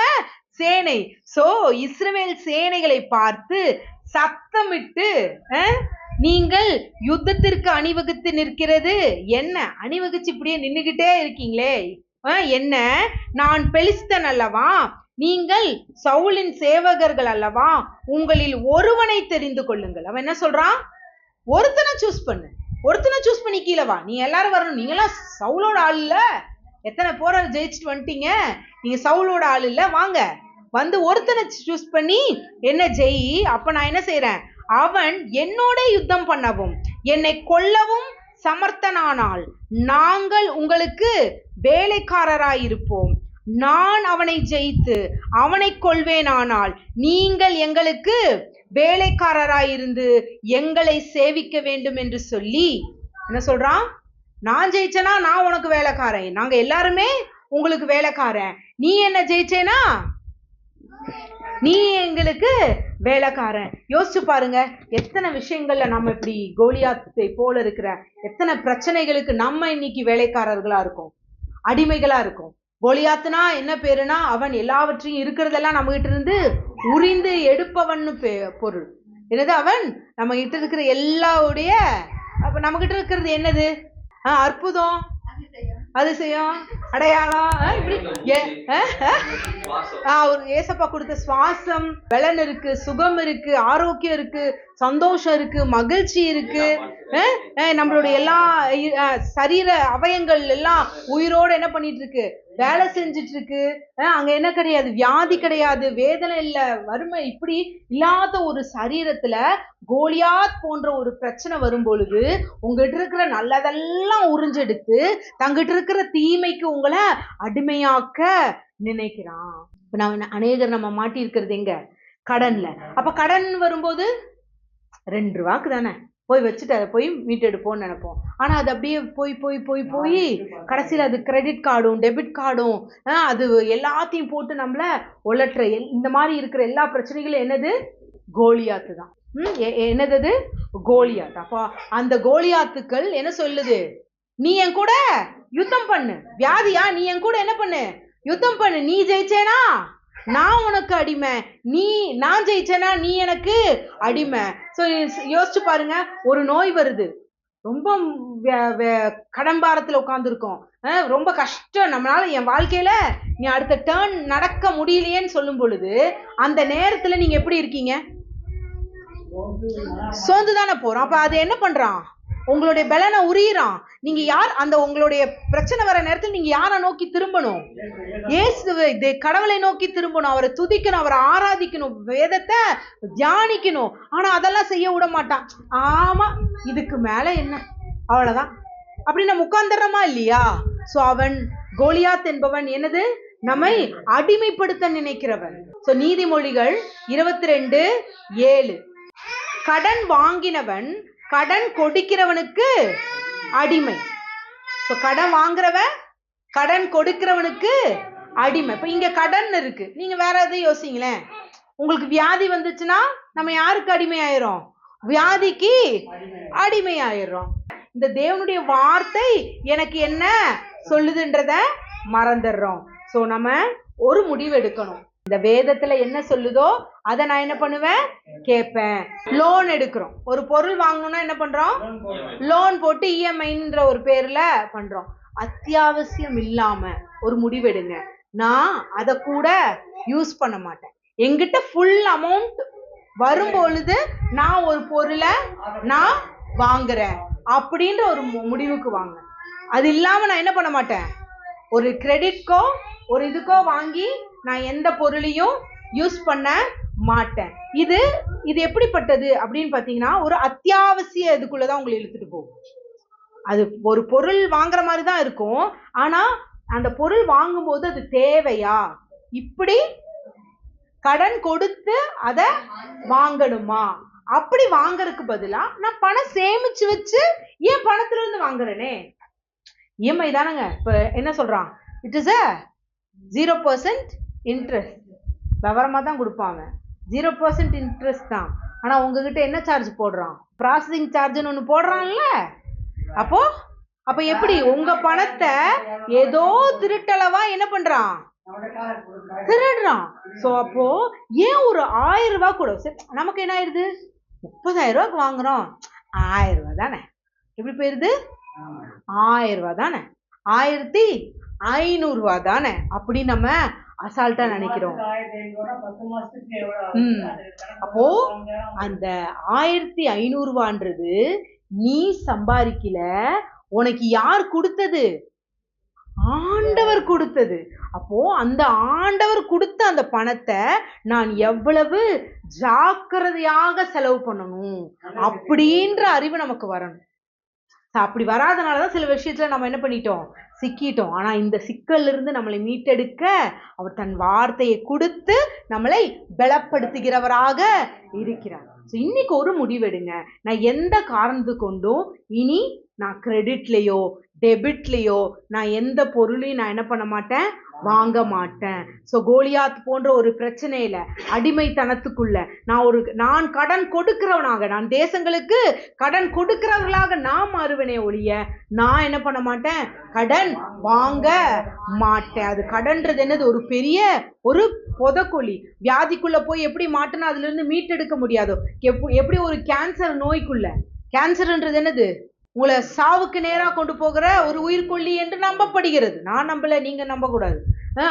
சேனை. சோ இஸ்ரவேல் சேனைகளை பார்த்து சத்தமிட்டு, நீங்கள் யுத்தத்திற்கு அணிவகுத்து நிற்கிறது என்ன? அணிவகுச்சு இப்படியே நின்னுகிட்டே இருக்கீங்களே, என்ன, நான் பெலிஸ்தன் அல்லவா, நீங்கள் சவுலின் சேவகர்கள் அல்லவா, உங்களில் ஒருவனை தெரிந்து கொள்ளுங்கள். அவன் என்ன சொல்றான்? ஒருத்தனை சூஸ் பண்ணு, ஒருத்தனை சூஸ் பண்ணி கீழே வா, நீ எல்லாரும் வரணும், நீங்களாம் சவுலோட ஆள் இல்ல, எத்தனை போற ஜெயிச்சுட்டு வந்துட்டீங்க, நீங்க சவுலோட ஆள் இல்ல, வாங்க வந்து ஒருத்தனை சூஸ் பண்ணி என்ன ஜெயி. அப்ப நான் என்ன செய்யறேன்? அவன் என்னோட யுத்தம் பண்ணவும் என்னை கொல்லவும் சமர்த்தனானால் நாங்கள் உங்களுக்கு வேலைக்காரராயிருப்போம். நான் அவனை ஜெயித்து அவனை கொள்வேனானால் நீங்கள் எங்களுக்கு வேலைக்காரராயிருந்து எங்களை சேவிக்க வேண்டும் என்று சொல்லி என்ன சொல்றான்? நான் ஜெயிச்சேனா நான் உனக்கு வேலைக்காரன், நாங்க எல்லாருமே உங்களுக்கு வேலைக்காரன், நீ என்ன ஜெயிச்சேனா நீ எங்களுக்கு வேலைக்காரன். யோசிச்சு பாருங்க, எத்தனை விஷயங்கள்ல நம்ம இப்படி கோலியாத்தை போல இருக்கிற எத்தனை பிரச்சனைகளுக்கு நம்ம இன்னைக்கு வேலைக்காரர்களா இருக்கோம், அடிமைகளா இருக்கும். கோலியாத்துனா என்ன பேருனா, அவன் எல்லாவற்றையும் இருக்கிறதெல்லாம் நம்ம கிட்ட இருந்து உரிந்து எடுப்பவன்னு பொருள். என்னது? அவன் நம்ம கிட்ட இருக்கிற எல்லாவுடைய, அப்ப நம்ம கிட்ட இருக்கிறது என்னது? அற்புதம், அதிசயம், அடையாளம், ஒரு ஏசப்பா கொடுத்த சுவாசம், பலன் இருக்கு, சுகம் இருக்கு, ஆரோக்கியம் இருக்கு, சந்தோஷம் இருக்கு, மகிழ்ச்சி இருக்கு, நம்மளுடைய எல்லா சரீர அவயங்கள் எல்லாம் உயிரோட என்ன பண்ணிட்டு இருக்கு? வேலை செஞ்சிட்டு இருக்கு. அங்க என்ன கிடையாது? வியாதி கிடையாது, வேதனை இல்ல, வறுமை, இப்படி இல்லாத ஒரு சரீரத்துல கோலியாத் போன்ற ஒரு பிரச்சனை வரும் பொழுது உங்ககிட்ட இருக்கிற நல்லதெல்லாம் உறிஞ்செடுத்து தங்கிட்ட இருக்கிற தீமைக்கு உங்களை அடிமையாக்க நினைக்கிறான். இப்ப நான் அநேகர் நம்ம மாட்டி இருக்கிறது எங்க? கடன்ல. அப்ப கடன் வரும்போது 2 ரூபாய்க்கு தானே போய் வச்சுட்டு அதை போய் மீட்டெடுப்போம்னு நினைப்போம். ஆனா அது அப்படியே போய் போய் போய் போய் கடைசியில் அது கிரெடிட் கார்டும் டெபிட் கார்டும் அது எல்லாத்தையும் போட்டு நம்மள உலட்டுற இந்த மாதிரி இருக்கிற எல்லா பிரச்சனைகளும் என்னது? கோலியாத்து தான். என்னது? கோலியாத். அப்போ அந்த கோலியாத்துக்கள் என்ன சொல்லுது? நீ என் கூட யுத்தம் பண்ணு. வியாதியா? நீ என் கூட என்ன பண்ணு? யுத்தம் பண்ணு. நீ ஜெயிச்சேனா நான் உனக்கு அடிமை, நான் ஜெயிச்சேனா நீ எனக்கு அடிமை. ஸோ யோசிச்சு பாருங்க, ஒரு நோய் வருது, ரொம்ப கடம்பாரத்துல உட்காந்துருக்கோம், ரொம்ப கஷ்டம், நம்மளால என் வாழ்க்கையில நீ அடுத்த டேர்ன் நடக்க முடியலையேன்னு சொல்லும் பொழுது அந்த நேரத்துல நீங்க எப்படி இருக்கீங்க? சோர்ந்து தானே போறோம். அப்ப அது என்ன பண்றான்? உங்களுடைய பலனை உரியிறான். நீங்க யார்? அந்த உங்களுடைய பிரச்சனை வர நேரத்தில் நீங்க யாரை நோக்கி திரும்பணும்? இயேசுவை, கடவுளை நோக்கி திரும்பணும், அவரை துதிக்கணும், அவரை ஆராதிக்கணும், வேதத்தை தியானிக்கணும். ஆனா அதெல்லாம் செய்ய விட மாட்டான். ஆமா, இதுக்கு மேல என்ன, அவ்வளவுதான் அப்படி நம்ம உட்கார்ந்துடுறோமா இல்லையா? சோ அவன் கோலியாத் என்பவன் என்னது? நம்மை அடிமைப்படுத்த நினைக்கிறவன். சோ நீதிமொழிகள் 22:7, கடன் வாங்கினவன் கடன் கொடுக்கிறவனுக்கு அடிமை. கடன் வாங்குறவன் கடன் கொடுக்கிறவனுக்கு அடிமை. இப்ப இங்க கடன் இருக்கு, நீங்க வேற எதையும் யோசிங்களேன். உங்களுக்கு வியாதி வந்துச்சுன்னா நம்ம யாருக்கு அடிமை ஆயிரும்? வியாதிக்கு அடிமை ஆயிரும். இந்த தேவனுடைய வார்த்தை எனக்கு என்ன சொல்லுதுன்றத மறந்துடுறோம். சோ நம்ம ஒரு முடிவு எடுக்கணும். இந்த வேதத்துல என்ன சொல்லுதோ அதை நான் என்ன பண்ணுவேன்? கேட்பேன். லோன் எடுக்கிறோம், ஒரு பொருள் வாங்கணும்னா என்ன பண்றோம்? லோன் போட்டு இஎம்ஐன்ற ஒரு பேர்ல பண்றோம். அத்தியாவசியம் இல்லாம ஒரு முடிவெடுங்க, நான் அதை கூட யூஸ் பண்ண மாட்டேன், என்கிட்ட ஃபுல் அமௌண்ட் வரும் பொழுது நான் ஒரு பொருளை நான் வாங்குறேன் அப்படின்ற ஒரு முடிவுக்கு வாங்க. அது இல்லாம நான் என்ன பண்ண மாட்டேன்? ஒரு கிரெடிட்கோ ஒரு இதுக்கோ வாங்கி நான் எந்த பொருளையும் யூஸ் பண்ண மாட்டேன். இது எப்படிப்பட்டது அப்படின்னு பாத்தீங்கன்னா, ஒரு அத்தியாவசிய இதுக்குள்ளதான் உங்களை இழுத்துட்டு போகும். அது ஒரு பொருள் வாங்குற மாதிரி தான் இருக்கும், ஆனா அந்த பொருள் வாங்கும்போது அது தேவையா? இப்படி கடன் கொடுத்து அதை வாங்கணுமா? அப்படி வாங்கறதுக்கு பதிலா நான் பணம் சேமிச்சு வச்சு ஏன் பணத்துல இருந்து வாங்குறேனே. இஎம்ஐ தானங்க இப்ப என்ன சொல்றான்? It is 0% interest. விவரமா தான் கொடுப்பாங்க, 0% இன்ட்ரெஸ்ட் தான். ஆனா உங்ககிட்ட என்ன சார்ஜ் போடுறான்? ப்ராசஸிங் சார்ஜ்னு ஒண்ணு போடுறான்ல. அப்ப எப்படி உங்க பணத்தை ஏதோ திருட்டளவா என்ன பண்றான்? திருடுறான். சோ அப்போ ஏன் ஒரு 1000 ரூபாய் கூட நமக்கு என்ன ஆயிருது? 30,000 ரூபாய்க்கு வாங்குறோம், 1000 ரூபாய் தானே. எப்படி போயிருது? 1000 ரூபாய் தானே, 1000 500 தானே அப்படி நம்ம அசால்ட்டா நினைக்கிறோம். அப்போ அந்த 1500 நீ சம்பாதிக்கல, உனக்கு யார் கொடுத்தது? ஆண்டவர் கொடுத்தது. அப்போ அந்த ஆண்டவர் கொடுத்த அந்த பணத்தை நான் எவ்வளவு ஜாக்கிரதையாக செலவு பண்ணணும் அப்படின்ற அறிவு நமக்கு வரணும். அப்படி வராதனாலதான் சில விஷயத்துல நம்ம என்ன பண்ணிட்டோம், சிக்கிட்டோம். ஆனா இந்த சிக்கல்ல இருந்து நம்மளை மீட்டெடுக்க அவர் தன் வார்த்தையை கொடுத்து நம்மளை பலப்படுத்துகிறவராக இருக்கிறார். இன்னைக்கு ஒரு முடிவெடுங்க. நான் எந்த காரணத்து கொண்டும் இனி நான் கிரெடிட்லயோ டெபிட்லயோ நான் எந்த பொருளையும் நான் என்ன பண்ண மாட்டேன், வாங்க மாட்டேன். கோலியாத் போன்ற ஒரு பிரச்சனையில அடிமைத்தனத்துக்குள்ள நான் கடன் கொடுக்கிறவனாக, நான் தேசங்களுக்கு கடன் கொடுக்கிறவர்களாக நான் மாறுவேனே ஒழிய நான் என்ன பண்ண மாட்டேன், கடன் வாங்க மாட்டேன். அது கடன்றது என்னது, ஒரு பெரிய ஒரு புதக்கொல்லி. வியாதிக்குள்ள போய் எப்படி மாட்டினா அதுல இருந்து மீட்டெடுக்க முடியாதோ, எப்படி ஒரு கேன்சர் நோய்க்குள்ள, கேன்சர்ன்றது என்னது, உங்களை சாவுக்கு நேரா கொண்டு போகிற ஒரு உயிர்கொல்லி என்று நம்பப்படுகிறது. நான் நம்பல, நீங்க நம்ப கூடாது.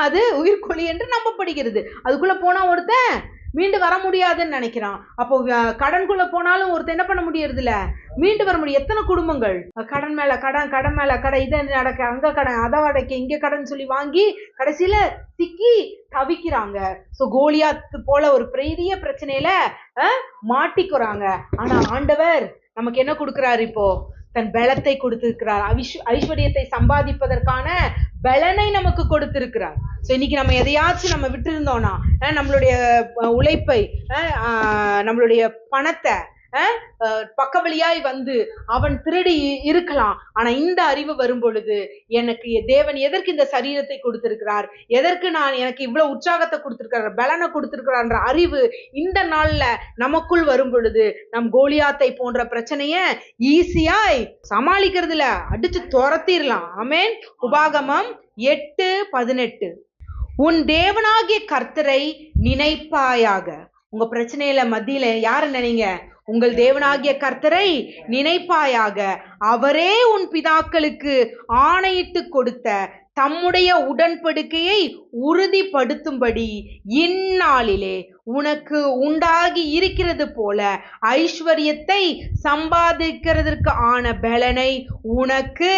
அது உயிர்கொல்லி என்று நம்பப்படுகிறது. அதுக்குள்ள போனா ஒருத்தன் மீண்டு வர முடியாதுன்னு நினைக்கிறான். அப்போ கடனுக்குள்ள போனாலும் ஒருத்தன் என்ன பண்ண முடியறது இல்ல, மீண்டு வர முடியும். எத்தனை குடும்பங்கள் கடன் மேல கடன், கடன் மேல கடன், இதை நடக்க அங்க கடன், அதை அடைக்க இங்க கடன் சொல்லி வாங்கி கடைசியில சிக்கி தவிக்கிறாங்க. கோலியாத்து போல ஒரு பெரிய பிரச்சனையில மாட்டிக்கிறாங்க. ஆனா ஆண்டவர் நமக்கு என்ன கொடுக்கிறாரு, இப்போ தன் பலத்தை கொடுத்திருக்கிறார். ஐஸ்வர்யத்தை சம்பாதிப்பதற்கான பலனை நமக்கு கொடுத்திருக்கிறார். இன்னைக்கு நம்ம எதையாச்சும் நம்ம விட்டு இருந்தோம்னா, நம்மளுடைய உழைப்பை, நம்மளுடைய பணத்தை பக்கவழியாய் வந்து அவன் திருடி இருக்கலாம். ஆனா இந்த அறிவு வரும் பொழுது, எனக்கு தேவன் எதற்கு இந்த சரீரத்தை கொடுத்திருக்கிறார், எதற்கு எனக்கு இவ்வளவு உற்சாகத்தை கொடுத்திருக்கிறார், பலனை கொடுத்திருக்கிறார் அறிவு இந்த நாள்ல நமக்குள் வரும் பொழுது, நம் கோலியாத்தை போன்ற பிரச்சனைய ஈஸியாய் சமாளிக்கிறதுல அடிச்சு துரத்திடலாம். ஆமென். உபாகமம் 8:18. உன் தேவனாகிய கர்த்தரை நினைப்பாயாக. உங்க பிரச்சனையில மத்தியில யாரு நினைங்க, உங்கள் தேவனாகிய கர்த்தரை நினைப்பாயாக. அவரே உன் பிதாக்களுக்கு ஆணையிட்டு கொடுத்த தம்முடைய உடன்படிக்கையை உறுதிப்படுத்தும்படி இந்நாளிலே உனக்கு உண்டாகி இருக்கிறது போல ஐஸ்வர்யத்தை சம்பாதிக்கிறதற்கு ஆன பலனை உனக்கு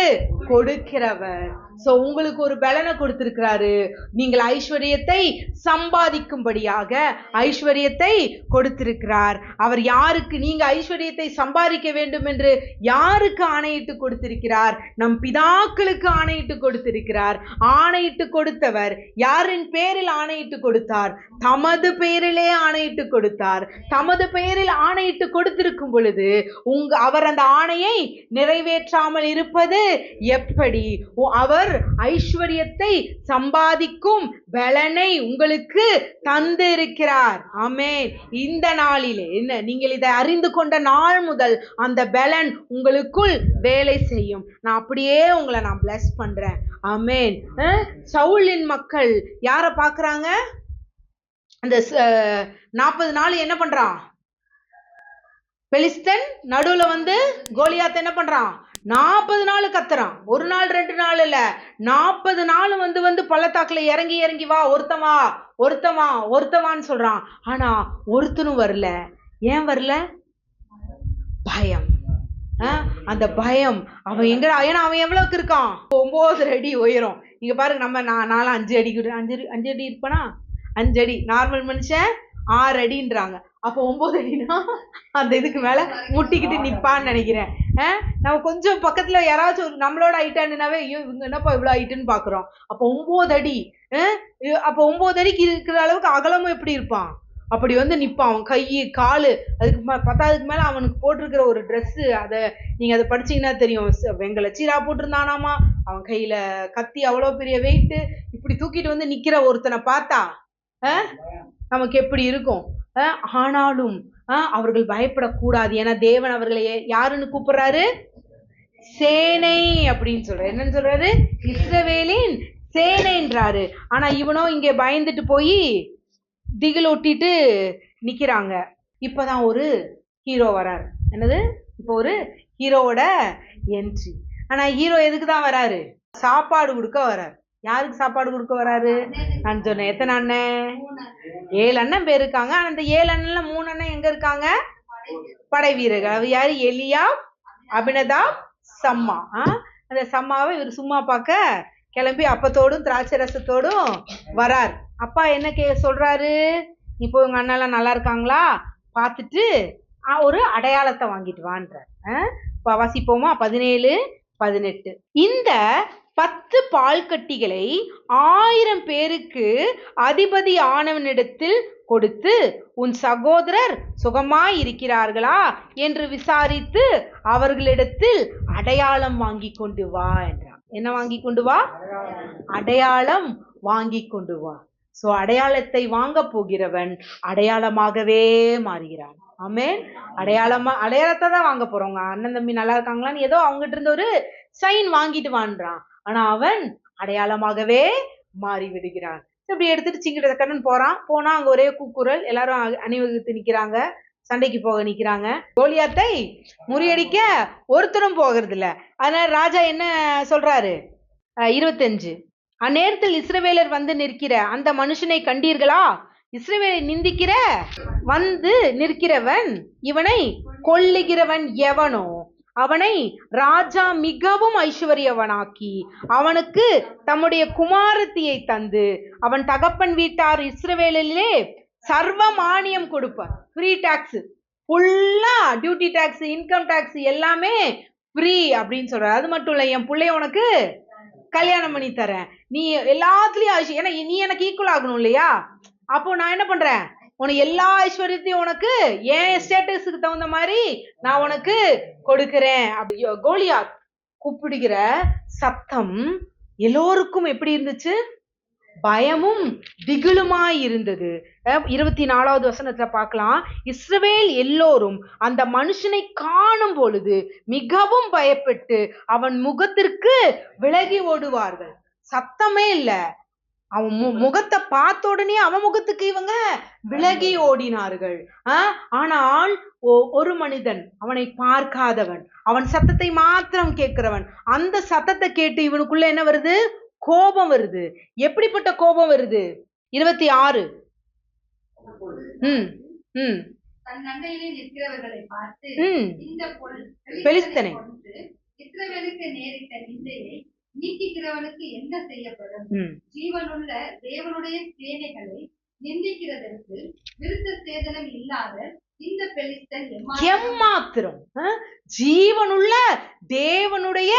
கொடுக்கிறவர். உங்களுக்கு ஒரு பலனை கொடுத்திருக்கிறாரு. நீங்கள் ஐஸ்வர்யத்தை சம்பாதிக்கும்படியாக ஐஸ்வர்யத்தை கொடுத்திருக்கிறார். அவர் யாருக்கு, நீங்க ஐஸ்வர்யத்தை சம்பாதிக்க வேண்டும் என்று யாருக்கு ஆணையிட்டு கொடுத்திருக்கிறார்? நம் பிதாக்களுக்கு ஆணையிட்டு கொடுத்திருக்கிறார். ஆணையிட்டு கொடுத்தவர் யாரின் பேரில் ஆணையிட்டு கொடுத்தார்? தமது பேரிலே ஆணையிட்டு கொடுத்தார். தமது பெயரில் ஆணையிட்டு கொடுத்திருக்கும் பொழுது அவர் அந்த ஆணையை நிறைவேற்றாமல் இருப்பது எப்படி? அவர் ஐஸ்வர்யத்தை சம்பாதிக்கும் பலனை உங்களுக்கு தந்து இருக்கிறார். ஆமென். இந்த நாளிலே என்ன, நீங்கள் இதை அறிந்து கொண்ட நாள் முதல் அந்த பலன் உங்களுக்குள் வேலை செய்யும். நான் அப்படியே உங்களை நான் பிளஸ் பண்றேன். ஆமென். சவுலின் மக்கள் யார பாக்குறாங்க? அந்த 40 நாள் என்ன பண்றான்? பெலிஸ்தன் நடுவுல வந்து கோலியாத் என்ன பண்றான்? 40 நாள் கத்துறான். ஒரு நாள் 2 நாள் இல்ல, 40 நாள் வந்து பள்ளத்தாக்குல இறங்கி இறங்கி வா, ஒருத்தவான்னு சொல்றான். ஆனா ஒருத்தனும் வரல. ஏன் வரல? பயம். அந்த பயம் அவன் எங்கடா, ஏன்னா அவன் எவ்வளவுக்கு இருக்கான்? 9 அடி உயரம். நீங்க பாருங்க, நம்ம 5 அடி இருப்பனா, 5 அடி நார்மல் மனுஷன் 6 அடின்றாங்க. அப்போ 9 அடினா அந்த இதுக்கு மேல முட்டிக்கிட்டு நிப்பான்னு நினைக்கிறேன். நம்ம கொஞ்சம் பக்கத்துல யாராச்சும் நம்மளோட ஹைட்டானாவே ஐயோ இவங்க என்னப்பா இவ்வளவு ஹைட்டுன்னு பாக்குறோம். அப்போ 9 அடி. அப்போ 9 அடிக்கு இருக்கிற அளவுக்கு அகலமும் எப்படி இருப்பான்? அப்படி வந்து நிப்பான். அவன் கை காலு, அதுக்கு 10க்கு மேல அவனுக்கு போட்டிருக்கிற ஒரு ட்ரெஸ், நீங்க அதை படிச்சீங்கன்னா தெரியும். வெங்கல சீரா போட்டிருந்தானாமா, அவன் கையில கத்தி, அவ்வளவு பெரிய வெயிட், இப்படி தூக்கிட்டு வந்து நிக்கிற ஒருத்தனை பார்த்தா நமக்கு எப்படி இருக்கும்? ஆனாலும் அவர்கள் பயப்படக்கூடாது. ஏன்னா தேவன் அவர்களை யாருன்னு கூப்பிடுறாரு? சேனை அப்படின்னு சொல்றாரு. என்னன்னு சொல்றாரு? இஸ்ரவேலின் சேனைன்றாரு. ஆனா இவனோ இங்க பயந்துட்டு போய் திகில் ஒட்டிட்டு நிக்கிறாங்க. இப்பதான் ஒரு ஹீரோ வராரு. என்னது? இப்போ ஒரு ஹீரோவோட என்ட்ரி. ஆனா ஹீரோ எதுக்கு தான் வராரு? சாப்பாடு கொடுக்க வராரு. யாருக்கு சாப்பாடு கொடுக்க வராரு? நான் சொன்னேன் எத்தனை அண்ணன்? 7 அண்ணன் பேர் இருக்காங்க. ஆனா அந்த 7 அண்ணன்ல 3 அண்ணன் எங்க இருக்காங்க? படை வீரர்கள். அது யாரு? எலியாப், அபினதாப், சம்மா. அந்த சம்மாவை இவர் சும்மா பார்க்க கிளம்பி அப்பத்தோடும் திராட்சை ரசத்தோடும் வரார். அப்பா என்ன சொல்றாரு? இப்போ உங்க அண்ணெல்லாம் நல்லா இருக்காங்களா பார்த்துட்டு ஒரு அடையாளத்தை வாங்கிட்டு வான்றார். வாசிப்போமா? 17, 18. இந்த 10 பால்கட்டிகளை 1000 பேருக்கு அதிபதி ஆனவனிடத்தில் கொடுத்து, உன் சகோதரர் சுகமாய் இருக்கிறார்களா என்று விசாரித்து அவர்களிடத்தில் அடையாளம் வாங்கி கொண்டு வா என்றார். என்ன வாங்கி கொண்டு வா? அடையாளம் வாங்கி கொண்டு வா. சோ அடையாளத்தை வாங்க போகிறவன் அடையாளமாகவே மாறுகிறான். ஆமென். அடையாளத்தை தான் வாங்க போறோங்க. அண்ணன் தம்பி நல்லா இருக்காங்களான்னு ஏதோ அவங்ககிட்ட இருந்து ஒரு சைன் வாங்கிட்டு வான்றான். ஆனா அவன் அடையாளமாகவே மாறி விடுகிறான். இப்படி எடுத்துட்டு சிங்கிட்ட கண்ணன் போனா அங்க ஒரே கூக்குரல், எல்லாரும் அணிவகுத்து நிக்கிறாங்க, சண்டைக்கு போக நிக்கிறாங்க. கோலியாத்தை முறியடிக்க ஒருத்தரும் போகிறது இல்ல. அதனால ராஜா என்ன சொல்றாரு? 25. அந்நேரத்தில் இஸ்ரவேலர் வந்து நிற்கிற அந்த மனுஷனை கண்டீர்களா? இஸ்ரவேலை நிந்திக்கிற வந்து நிற்கிறவன், இவனை கொல்லுகிறவன் எவனோ அவனை ராஜா மிகவும் ஐஸ்வர்யவனாக்கி அவனுக்கு தம்முடைய குமாரத்தியை தந்து அவன் தகப்பன் வீட்டார் இஸ்ரவேலிலே சர்வ மானியம் கொடுப்பார். ஃப்ரீ டாக்ஸ், ஃபுல்லா டியூட்டி டாக்ஸ், இன்கம் டாக்ஸ் எல்லாமே ஃப்ரீ அப்படின்னு சொல்ற. அது மட்டும் இல்ல, என் பிள்ளைய உனக்கு கல்யாணம் பண்ணி தரேன், நீ எல்லாத்துலயும் ஏன்னா நீ எனக்கு ஈக்குவல் ஆகணும் இல்லையா? அப்போ நான் என்ன பண்றேன், உனக்கு எல்லா ஐஸ்வர்யத்தையும் உனக்கு என் ஸ்டேட்டஸுக்கு தகுந்த மாதிரி நான் உனக்கு கொடுக்கிறேன். அப்படி கோலியாத் கூப்பிடுகிற சத்தம் எல்லோருக்கும் எப்படி இருந்துச்சு? பயமும் திகிலுமாய் இருந்தது. 24வது வசனத்துல பார்க்கலாம். இஸ்ரவேல் எல்லோரும் அந்த மனுஷனை காணும் பொழுது மிகவும் பயப்பட்டு அவன் முகத்திற்கு விலகி ஓடுவார்கள். சத்தமே இல்ல, அவன் முகத்தை பார்த்த உடனே அவன் முகத்துக்கு இவங்க விலகி ஓடினார்கள். ஆனால் ஒரு மனிதன், அவனை பார்க்காதவன், அவன் சத்தத்தை மாத்திரம் கேட்கிறவன், அந்த சத்தத்தை கேட்டு இவனுக்குள்ள என்ன வருது? கோபம் வருது. எப்படிப்பட்ட கோபம் வருது? 26. பெலிஸ்தனை
நீக்குகிறவனுக்கு என்ன செய்யப்படும்? ஜீவனுள்ள தேவனுடைய சேனைகளை நிந்திக்கிறதற்கு விருத்த சேதனம் இல்லாத இந்த பெலிஸ்தன்
எம்மாத்திரம். ஜீவனுள்ள தேவனுடைய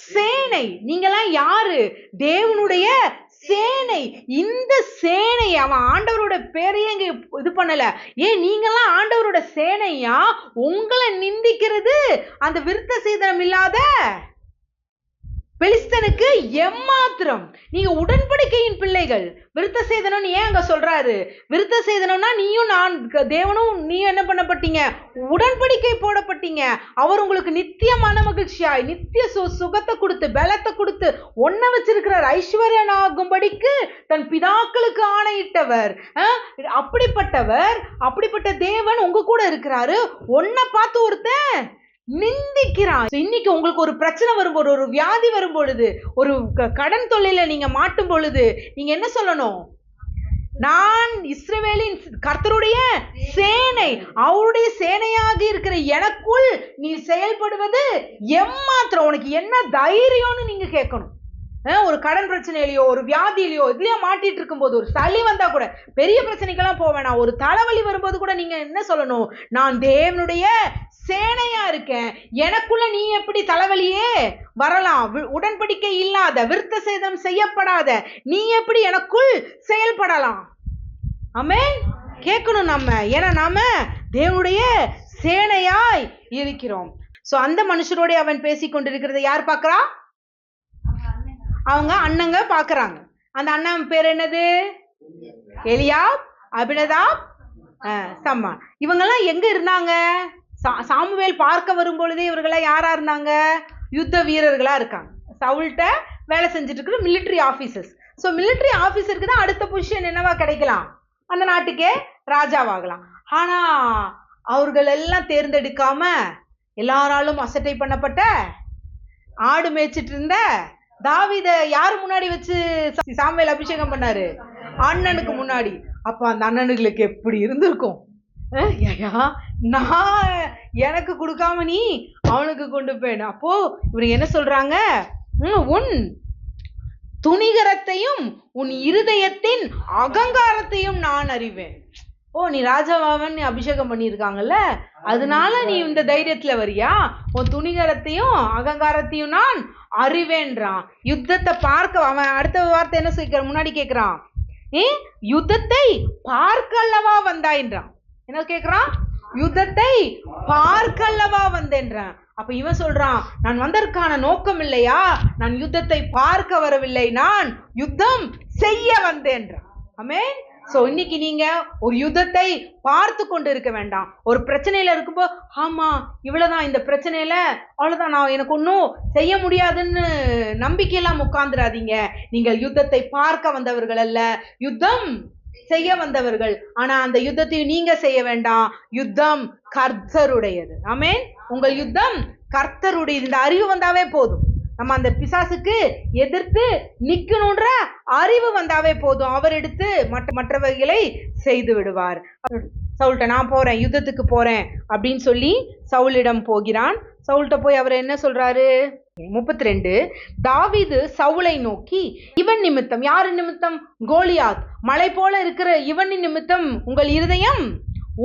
சேனை. நீங்கெல்லாம் யாரு? தேவனுடைய சேனை. இந்த சேனை அவன் ஆண்டவரோட பேரையே இங்க இது பண்ணல. ஏன் நீங்கெல்லாம் ஆண்டவரோட சேனையா? உங்களை நிந்திக்கிறது அந்த விருத்த சேதனம் இல்லாத பெலிஸ்தனுக்கு எம்மாத்திரம். நீங்க உடன்படிக்கையின் பிள்ளைகள். விருத்த சேதனம் ஏன் அங்க சொல்றாரு? விருத்த சேதனம்னா நீயும் நான் தேவனும் நீயும் என்ன பண்ணப்பட்டீங்க? உடன்படிக்கை போடப்பட்டீங்க. அவர் உங்களுக்கு நித்திய மன மகிழ்ச்சியாய் நித்திய சுகத்தை கொடுத்து பலத்தை கொடுத்து ஒன்ன வச்சிருக்கிறார். ஐஸ்வர்யனாகும்படிக்கு தன் பிதாக்களுக்கு ஆணையிட்டவர். அப்படிப்பட்டவர், அப்படிப்பட்ட தேவன் உங்க கூட இருக்கிறாரு. ஒன்ன பார்த்து ஒருத்தன் நிந்திக்கிறான். இன்னைக்கு உங்களுக்கு ஒரு பிரச்சனை வரும்போது, ஒரு வியாதி வரும் பொழுது, ஒரு கடன் தொல்லையில நீங்க மாட்டும் பொழுது நீங்க என்ன சொல்லணும்? நான் இஸ்ரவேலின் கர்த்தருடைய சேனை, அவருடைய சேனையாக இருக்கிற எனக்குள் நீ செயல்படுவது எம்மாத்திரம், உனக்கு என்ன தைரியம்னு நீங்க கேட்கணும். ஒரு கடன் பிரச்சனையிலையோ ஒரு வியாதியிலையோ இதுலயோ மாட்டிட்டு இருக்கும் போது, ஒரு சளி வந்தா கூட, பெரிய பிரச்சனைக்கெல்லாம் போவேனா, ஒரு தலைவலி வரும்போது கூட நீங்க என்ன சொல்லணும்? நான் தேவனுடைய சேனையா இருக்கேன், எனக்குள்ள நீ எப்படி தலைவலியே வரலாம்? உடன்படிக்கை இல்லாத விருத்த சேதம் செய்யப்படாத நீ எப்படி எனக்குள் செயல்படலாம்? ஆமென். கேட்கணும் நம்ம. ஏன்னா நாம தேவனுடைய சேனையாய் இருக்கிறோம். சோ அந்த மனுஷரோட அவன் பேசிக் கொண்டிருக்கிறத யார் பாக்குறா? அவங்க அண்ணங்க பாக்குறாங்க. அந்த அண்ணன் பேர் என்னது? எலியாப், அபினதாப், சம்மா. இவங்கெல்லாம் எங்க இருந்தாங்க? சாமுவேல் பார்க்க வரும் பொழுதே இவர்களெல்லாம் யாரா இருந்தாங்க? யுத்த வீரர்களா இருக்காங்க. சவுல்ட்ட வேலை செஞ்சுட்டு இருக்கிற மிலிட்டரி ஆபீசர்ஸ். ஸோ மிலிட்டரி ஆபீசருக்கு தான் அடுத்த பொசிஷன் என்னவா கிடைக்கலாம்? அந்த நாட்டுக்கே ராஜாவாகலாம். ஆனா அவர்கள் எல்லாம் தேர்ந்தெடுக்காம எல்லாராலும் அசட்டை பண்ணப்பட்ட, ஆடு மேய்ச்சிட்டு இருந்த தாவீத யாரு முன்னாடி வச்சு சாமுவேல் அபிஷேகம் பண்ணாரு? அண்ணனுக்கு முன்னாடி. அப்ப அந்த அண்ணனுங்களுக்கு எப்படி இருந்திருக்கும்? நான் எனக்கு கொடுக்காம நீ அவனுக்கு கொண்டு போயிடு. அப்போ இவரு என்ன சொல்றாங்க? உன் துணிகரத்தையும் உன் இருதயத்தின் அகங்காரத்தையும் நான் அறிவேன். ஓ, நீ ராஜாவாவன் அபிஷேகம் பண்ணியிருக்காங்கல்ல, அதனால நீ இந்த தைரியத்துல வரியா? உன் துணிகரத்தையும் அகங்காரத்தையும் நான் அறிவேன்றான். யுத்தத்தை பார்க்க அவன் அடுத்த வார்த்தை என்ன சொல்லிக்கிறான்? முன்னாடி கேட்கிறான், யுத்தத்தை பார்க்கல்லவா வந்தாயின்றான். என்ன கேட்கிறான்? யுத்தத்தை பார்க்கல்லவா வந்தேன்றான். அப்ப இவன் சொல்றான், நான் வந்ததற்கான நோக்கம் இல்லையா, நான் யுத்தத்தை பார்க்க வரவில்லை, நான் யுத்தம் செய்ய வந்தேன்றான். ஆமென். சோ இன்னைக்கு நீங்க ஒரு யுத்தத்தை பார்த்து கொண்டு இருக்க வேண்டாம். ஒரு பிரச்சனையில இருக்கும்போது, ஆமா இவ்வளவுதான், இந்த பிரச்சனையில அவ்வளவுதான், நான் எனக்கு ஒன்னும் செய்ய முடியாதுன்னு நம்பிக்கையெல்லாம் உட்கார்ந்துடாதீங்க. நீங்கள் யுத்தத்தை பார்க்க வந்தவர்கள் அல்ல, யுத்தம் செய்ய வந்தவர்கள். ஆனா அந்த யுத்தத்தையும் நீங்க செய்ய வேண்டாம், யுத்தம் கர்த்தருடையது. ஆமென். உங்கள் யுத்தம் கர்த்தருடையது. இந்த அறிவு வந்தாவே போதும். நம்ம அந்த பிசாசுக்கு எதிர்த்து நிக்கணும்ன்ற அறிவு வந்தாவே போதும். அவர் எடுத்து மற்றவர்களை செய்து விடுவார். சவுல்ட்ட நான் போறேன், யுத்தத்துக்கு போறேன் அப்படின்னு சொல்லி சவுலிடம் போகிறான். சவுல்ட்ட போய் அவர் என்ன சொல்றாரு? 32 தாவீது சவுலை நோக்கி, இவன் நிமித்தம், யாரு நிமித்தம்? கோலியாத் மலை போல இருக்கிற இவனின் நிமித்தம் உங்கள் இருதயம்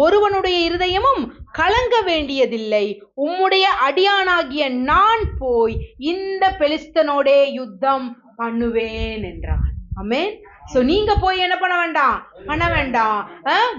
ஒருவனுடைய இருதயமும் கலங்க வேண்டியதில்லை. உம்முடைய அடியானாகிய நான் போய் இந்த பெலிஸ்தனோடே யுத்தம் பண்ணுவேன் என்றான். ஆமென். சோ நீங்க போய் என்ன பண்ண வேண்டாம்.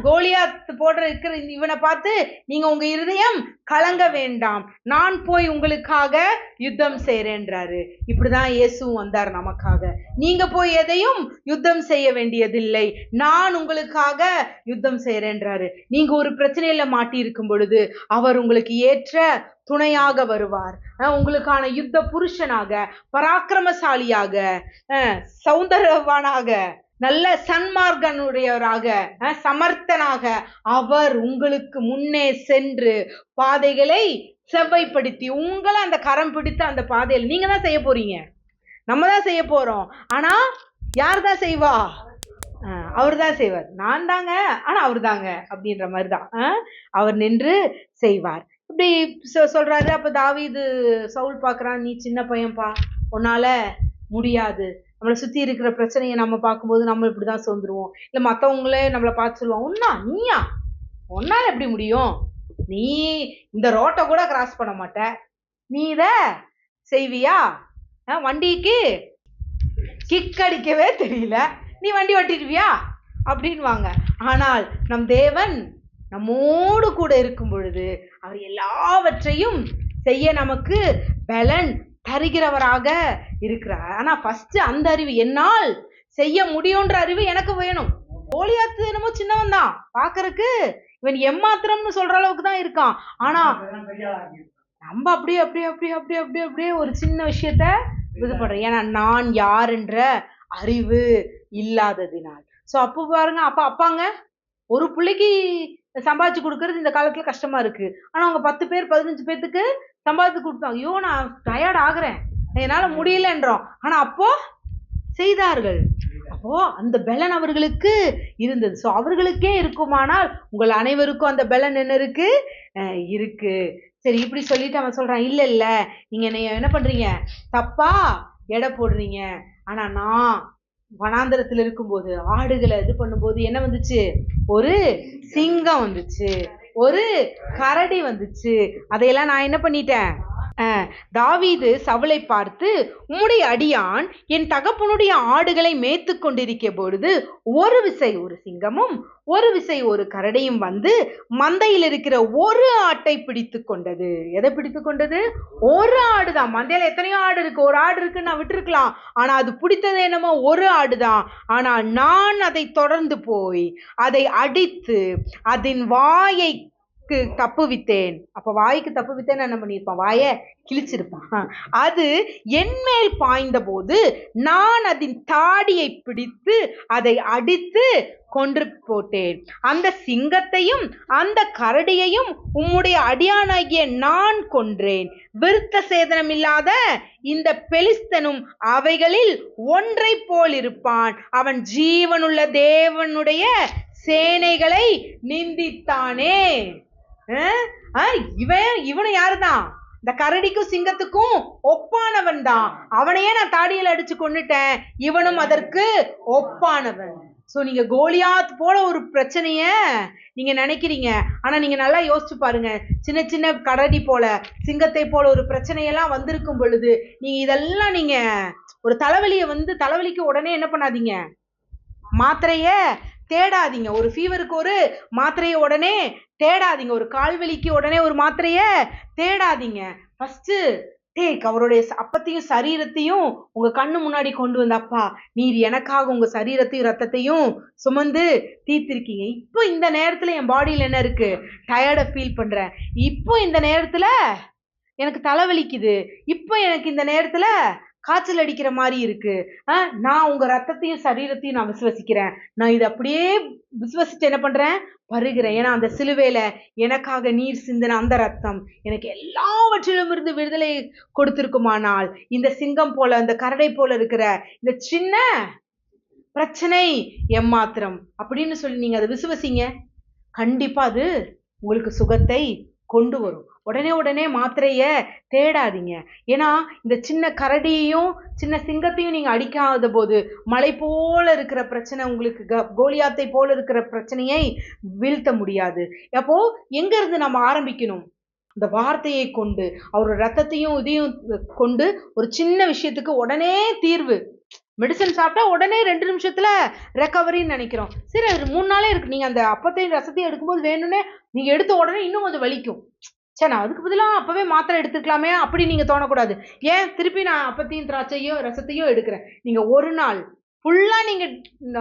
கோலியாத் போடுற இருக்கிற இவனை பார்த்து நீங்க உங்க இருதயம் கலங்க வேண்டாம், நான் போய் உங்களுக்காக யுத்தம் செய்யறேன்றாரு. இப்படிதான் இயேசுவும் வந்தார் நமக்காக. நீங்க போய் எதையும் யுத்தம் செய்ய வேண்டியதில்லை, நான் உங்களுக்காக யுத்தம் செய்யறேன்றாரு. நீங்க ஒரு பிரச்சனையில மாட்டி இருக்கும் பொழுது அவர் உங்களுக்கு ஏற்ற துணையாக வருவார். உங்களுக்கான யுத்த புருஷனாக, பராக்கிரமசாலியாக, சௌந்தரவானாக, நல்ல சன்மார்க்கனுடையவராக, சமர்த்தனாக அவர் உங்களுக்கு முன்னே சென்று பாதைகளை செவ்வைப்படுத்தி உங்களை அந்த கரம் பிடித்து அந்த பாதையில் நீங்க தான் செய்ய போறீங்க, நம்ம தான் செய்ய போறோம். ஆனா யார் தான் செய்வா? அவர் தான் செய்வார். நான் தாங்க, ஆனா அவர் தாங்க அப்படின்ற மாதிரிதான் அவர் நின்று செய்வார். இப்படி சொல்றாரு. அப்ப தாவீது சவுல் பாக்குறான், நீ சின்ன பையன்பா, உன்னால முடியாது. நம்மளை சுத்தி இருக்கிற பிரச்சனையை நம்ம பார்க்கும்போது நம்ம இப்படிதான் சோர்ந்துருவோம். இல்ல மத்தவங்களே நம்மளை பார்த்து சொல்லுவோம், நீயா, உன்னால எப்படி முடியும், நீ இந்த ரோட்டை கூட கிராஸ் பண்ண மாட்ட, நீ இத செய்வியா, வண்டிக்கு கிக் அடிக்கவே தெரியல, நீ வண்டி ஓட்டிடுவியா அப்படின்வாங்க. ஆனால் நம் தேவன் நம்மோடு கூட இருக்கும் பொழுது அவர் எல்லாவற்றையும் செய்ய நமக்கு பலன் தருகிறவராக இருக்கிறார். ஆனா ஃபர்ஸ்ட் அந்த அறிவு, என்னால் செய்ய முடியும்ன்ற அறிவு எனக்கு வேணும். கோலியாத் என்னமோ சின்னவன் தான் பாக்குறதுக்கு, இவன் எம்மாத்திரம்னு சொல்ற அளவுக்கு தான் இருக்கான். ஆனா நம்ம அப்படியே அப்படியே அப்படியே அப்படியே அப்படியே அப்படியே ஒரு சின்ன விஷயத்த இது பண்றேன், ஏன்னா நான் யாருன்ற அறிவு இல்லாததினால். சோ அப்போ பாருங்க, அப்பாங்க ஒரு பிள்ளைக்கு சம்பாதிச்சு கொடுக்கறது இந்த காலத்துல கஷ்டமா இருக்கு. ஆனா அவங்க 10 பேர் 15 பேர்த்துக்கு சம்பாதிச்சு கொடுத்தாங்க. ஐயோ நான் டயர்ட் ஆகுறேன், என்னால முடியலன்றோம். ஆனா அப்போ செய்தார்கள். அப்போ அந்த பலன் அவர்களுக்கு இருந்தது. சோ அவர்களுக்கே இருக்குமானால் உங்கள் அனைவருக்கும் அந்த பலன் என்ன இருக்கு? இருக்கு. சரி, இப்படி சொல்லிட்டு அவன் சொல்றான், இல்ல நீங்க என்ன பண்றீங்க, தப்பா எடை போடுறீங்க. ஆனா நான் வனாந்தரத்துல இருக்கும்போது ஆடுகளை இது பண்ணும்போது என்ன வந்துச்சு? ஒரு சிங்கம் வந்துச்சு, ஒரு கரடி வந்துச்சு. அதையெல்லாம் நான் என்ன பண்ணிட்டேன்? தாவீது சவுலை பார்த்து, உம்முடைய அடியான் என் தகப்பனுடைய ஆடுகளை மேய்த்து கொண்டிருக்கிற பொழுது ஒரு விசை ஒரு சிங்கமும் ஒரு விசை ஒரு கரடியும் வந்து மந்தையில் இருக்கிற ஒரு ஆட்டை பிடித்து கொண்டது. எதை பிடித்து கொண்டது? ஒரு ஆடுதான். மந்தையில எத்தனையோ ஆடு இருக்கு, ஒரு ஆடு இருக்குன்னு நான் விட்டுருக்கலாம். ஆனா அது பிடித்தது என்னமோ ஒரு ஆடுதான். ஆனால் நான் அதை தொடர்ந்து போய் அதை அடித்து அதன் வாயை தப்பு வித்தேன். அப்ப வாய்க்கு தப்பு வித்தேன் என்ன பண்ணியிருப்பான்? வாயை கிழிச்சிருப்பான். அது என்மேல் பாய்ந்த போது நான் அதன் தாடியை பிடித்து அதை அடித்து கொன்று போட்டேன். அந்த சிங்கத்தையும் அந்த கரடியையும் உம்முடைய அடியானாகிய நான் கொன்றேன். விருத்த சேதனம் இல்லாத இந்த பெலிஸ்தனும் அவைகளில் ஒன்றை போல் இருப்பான். அவன் ஜீவனுள்ள தேவனுடைய சேனைகளை நிந்தித்தானே. இவனு யாருதான்? இந்த கரடிக்கும் சிங்கத்துக்கும் ஒப்பானவன் தான். அவனையே நான் தாடியில் அடிச்சு கொண்டுட்டேன், இவனும் அதற்கு ஒப்பானவன். சோ நீங்க கோலியாத் போல ஒரு பிரச்சனைய நீங்க நினைக்கிறீங்க. ஆனா நீங்க நல்லா யோசிச்சு பாருங்க, சின்ன சின்ன கரடி போல சிங்கத்தை போல ஒரு பிரச்சனையெல்லாம் வந்திருக்கும் பொழுது நீங்க இதெல்லாம் நீங்க ஒரு தலைவலிக்கு உடனே என்ன பண்ணாதீங்க, மாத்திரைய தேடாதீங்க. ஒரு ஃபீவருக்கு ஒரு மாத்திரைய உடனே தேடாதீங்க. ஒரு கால்வலிக்கு உடனே ஒரு மாத்திரைய தேடாதீங்க. ஃபர்ஸ்ட் அவருடைய அப்பத்தையும் சரீரத்தையும் உங்க கண்ணு முன்னாடி கொண்டு வந்த அப்பா, நீர் எனக்காக உங்க சரீரத்தையும் ரத்தத்தையும் சுமந்து தீர்த்திருக்கீங்க. இப்போ இந்த நேரத்துல என் பாடியில என்ன இருக்கு? டயர்டை ஃபீல் பண்றேன். இப்போ இந்த நேரத்துல எனக்கு தலைவலிக்குது. இப்போ எனக்கு இந்த நேரத்துல காய்ச்சல் அடிக்கிற மாதிரி இருக்கு. நான் உங்க ரத்தத்தையும் சரீரத்தையும் நான் விசுவசிக்கிறேன். நான் இதை அப்படியே விசுவசிச்சு என்ன பண்றேன்? பருகிறேன். ஏன்னா அந்த சிலுவையில எனக்காக நீர் சிந்தின அந்த ரத்தம் எனக்கு எல்லாவற்றிலும் இருந்து விடுதலை கொடுத்திருக்குமானால், இந்த சிங்கம் போல அந்த கரடை போல இருக்கிற இந்த சின்ன பிரச்சனை எம்மாத்திரம் அப்படின்னு சொல்லி நீங்க அதை விசுவசிங்க. கண்டிப்பா அது உங்களுக்கு சுகத்தை கொண்டு வரும். உடனே மாத்திரைய தேடாதீங்க. ஏன்னா இந்த சின்ன கரடியையும் சின்ன சிங்கத்தையும் நீங்க அடிக்காத போது மலை போல இருக்கிற பிரச்சனை, உங்களுக்கு கோலியாத்தை போல இருக்கிற பிரச்சனையை வீழ்த்த முடியாது. அப்போ எங்க இருந்து நம்ம ஆரம்பிக்கணும்? இந்த வார்த்தையை கொண்டு, அவரோட ரத்தத்தையும் இதையும் கொண்டு ஒரு சின்ன விஷயத்துக்கு உடனே தீர்வு. மெடிசன் சாப்பிட்டா உடனே 2 நிமிஷத்துல ரெக்கவரின்னு நினைக்கிறோம். சரி, அது 3 நாளே இருக்கு. நீங்க அந்த அப்பத்தையும் ரசத்தையும் எடுக்கும்போது வேணும்னே நீங்க எடுத்த உடனே இன்னும் கொஞ்சம் வலிக்கும். சரி, நான் அதுக்கு பதிலாக அப்பவே மாத்திரை எடுத்துக்கலாமே அப்படி நீங்க தோணக்கூடாது. ஏன் திருப்பி நான் அப்பத்தையும் திராட்சையும் ரசத்தையும் எடுக்கிறேன்? நீங்க ஒரு நாள் ஃபுல்லா நீங்க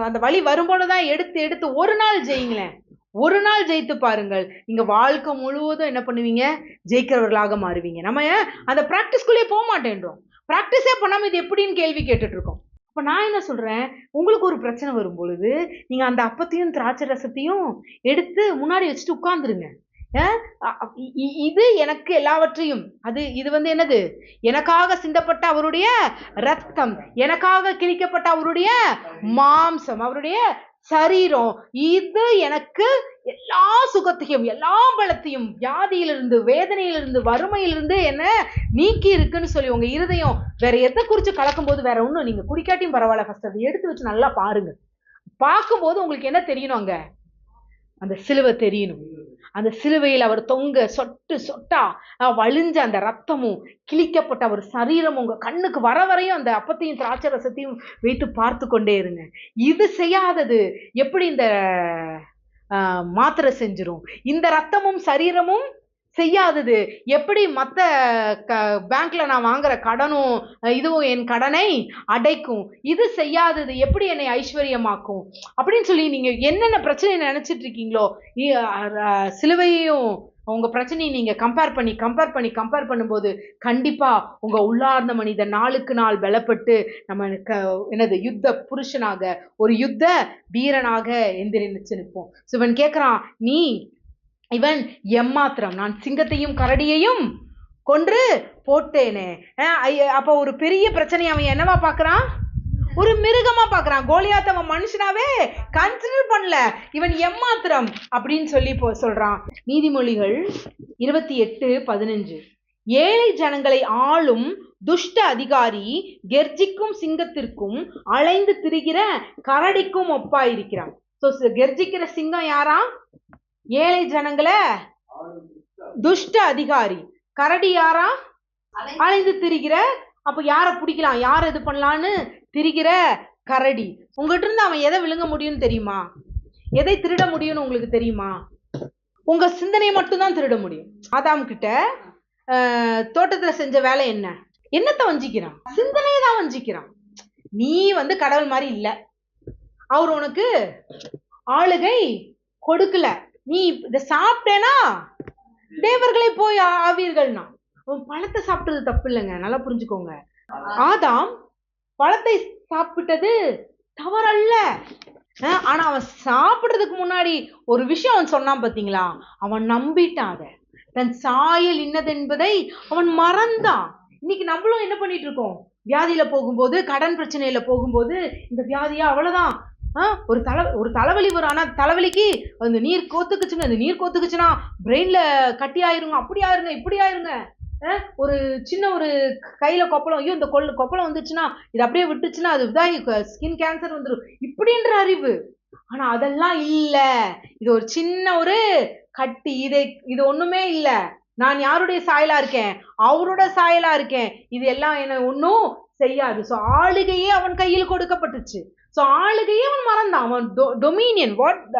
அந்த வலி வரும்போதுதான் எடுத்து ஒரு நாள் ஜெயிங்களேன். ஒரு நாள் ஜெயித்து பாருங்கள். நீங்க வாழ்க்கை முழுவதும் என்ன பண்ணுவீங்க? ஜெயிக்கிறவர்களாக மாறுவீங்க. நம்ம அந்த பிராக்டிஸ்குள்ளே போக மாட்டேன்றோம். பிராக்டிஸே பண்ணாம இது எப்படின்னு கேள்வி கேட்டுட்டு இருக்கோம். அப்ப நான் என்ன சொல்றேன், உங்களுக்கு ஒரு பிரச்சனை வரும் பொழுது நீங்க அந்த அப்பத்தையும் திராட்சை ரசத்தையும் எடுத்து முன்னாடி வச்சுட்டு உட்கார்ந்துருங்க. இது எனக்கு எல்லாவற்றையும், இது என்னது? எனக்காக சிந்தப்பட்ட அவருடைய ரத்தம், எனக்காக கிழிக்கப்பட்ட அவருடைய மாம்சம், அவருடைய சரீரம். இது எனக்கு எல்லா சுகத்தையும் எல்லா பலத்தையும் வியாதியிலிருந்து வேதனையிலிருந்து வறுமையிலிருந்து என்ன நீக்கி இருக்குன்னு சொல்லி உங்க இருதயம் வேற எதை குறிச்சு கலக்கும் போது, வேற ஒண்ணும் நீங்க குடிக்காட்டியும் பரவாயில்ல, ஃபர்ஸ்ட் அதை எடுத்து வச்சு நல்லா பாருங்க. பார்க்கும்போது உங்களுக்கு என்ன தெரியணும்? அங்க அந்த சிலுவை தெரியணும். அந்த சிலுவையில் அவர் தொங்க சொட்டா வழிஞ்ச அந்த ரத்தமும் கிழிக்கப்பட்ட அவர் சரீரம் உங்க கண்ணுக்கு வர வரையும் அந்த அப்பத்தையும் திராட்சை ரசத்தையும் வைத்து பார்த்து கொண்டே இருங்க. இது செய்யாதது எப்படி இந்த மாத்திரை செஞ்சிரும்? இந்த ரத்தமும் சரீரமும் செய்யாதது எப்படி மற்ற பேங்க்ல நான் வாங்குற கடனும் இதுவும் என் கடனை அடைக்கும்? இது செய்யாதது எப்படி என்னை ஐஸ்வர்யமாக்கும்? அப்படின்னு சொல்லி நீங்க என்னென்ன பிரச்சனை நினைச்சிட்டு இருக்கீங்களோ, சிலுவையும் உங்க பிரச்சனையை நீங்க கம்பேர் பண்ணும்போது கண்டிப்பா உங்க உள்ளார்ந்த மனிதன் நாளுக்கு நாள் பலப்பட்டு நம்ம யுத்த புருஷனாக, ஒரு யுத்த வீரனாக எந்திரிச்சு நிற்போம். இவன் கேட்கிறான், இவன் எம்மாத்திரம், நான் சிங்கத்தையும் கரடியையும் கொன்று போட்டேனே. அப்ப ஒரு பெரிய பிரச்சனை அவன் என்னவா பாக்குறான்? ஒரு மிருகமா பாக்குறான். கோலியாத் அவன் மனுஷனாவே கன்சிடர் பண்ணல, இவன் எம்மாத்திரம் அப்படின்னு சொல்லி சொல்றான். நீதிமொழிகள் 28:15. ஏழை ஜனங்களை ஆளும் துஷ்ட அதிகாரி கெர்ஜிக்கும் சிங்கத்திற்கும் அலைந்து திரிகிற கரடிக்கும் ஒப்பாயிருக்கிறான். கெர்ஜிக்கிற சிங்கம் யாரா? ஏழை ஜனங்களை துஷ்ட அதிகாரி. கரடி யாரா? அலைந்து திரிகிற. அப்ப யார பிடிக்கலாம், யார இது பண்ணலான்னு திரிகிற கரடி. உங்ககிட்ட இருந்து அவன் எதை விழுங்க முடியும்னு தெரியுமா? எதை திருட முடியும்னு உங்களுக்கு தெரியுமா? உங்க சிந்தனை மட்டும்தான் திருட முடியும். ஆதாம் கிட்ட தோட்டத்துல செஞ்ச வேலை என்னத்தை வஞ்சிக்கிறான்? சிந்தனையை தான் வஞ்சிக்கிறான். நீ கடவுள் மாதிரி இல்ல, அவர் உனக்கு ஆளுகை கொடுக்கல, நீ இதை சாப்பிட்டேனா தேவர்களை போய் ஆவீர்கள்னா. பழத்தை சாப்பிட்டது தப்பு இல்லைங்க, நல்லா புரிஞ்சுக்கோங்க. ஆதாம் பழத்தை சாப்பிட்டது தவறல்ல. ஆனா அவன் சாப்பிடுறதுக்கு முன்னாடி ஒரு விஷயம் அவன் சொன்னான் பாத்தீங்களா, அவன் நம்பிட்டான். தன் சாயல் இன்னது என்பதை அவன் மறந்தான். இன்னைக்கு நம்மளும் என்ன பண்ணிட்டு இருக்கோம், வியாதியில போகும்போது, கடன் பிரச்சனையில போகும்போது, இந்த வியாதியா அவ்வளவுதான், ஒரு தலைவலி வரும். ஆனா தலைவலிக்கு அந்த நீர் கோத்துக்குச்சுங்க, அந்த நீர் கோத்துக்குச்சுன்னா பிரெயின்ல கட்டி ஆயிருங்க, அப்படி ஆயிருங்க, இப்படி ஆயிருங்க. ஒரு சின்ன ஒரு கையில கொப்பளம், ஐயோ இந்த கொப்பளம் வந்துச்சுன்னா இது அப்படியே விட்டுச்சுன்னா அது இதாகி ஸ்கின் கேன்சர் வந்துடும், இப்படின்ற அறிவு. ஆனா அதெல்லாம் இல்ல, இது ஒரு சின்ன ஒரு கட்டி, இது ஒண்ணுமே இல்ல, நான் யாருடைய சாயலா இருக்கேன், அவரோட சாயலா இருக்கேன், இது எல்லாம் என்ன ஒன்னும் செய்யாது. சோ ஆளுகையே அவன் கையில் கொடுக்கப்பட்டுச்சு. சோ ஆளுகையே அவன் மறந்தான். அவன் டொமினியன்,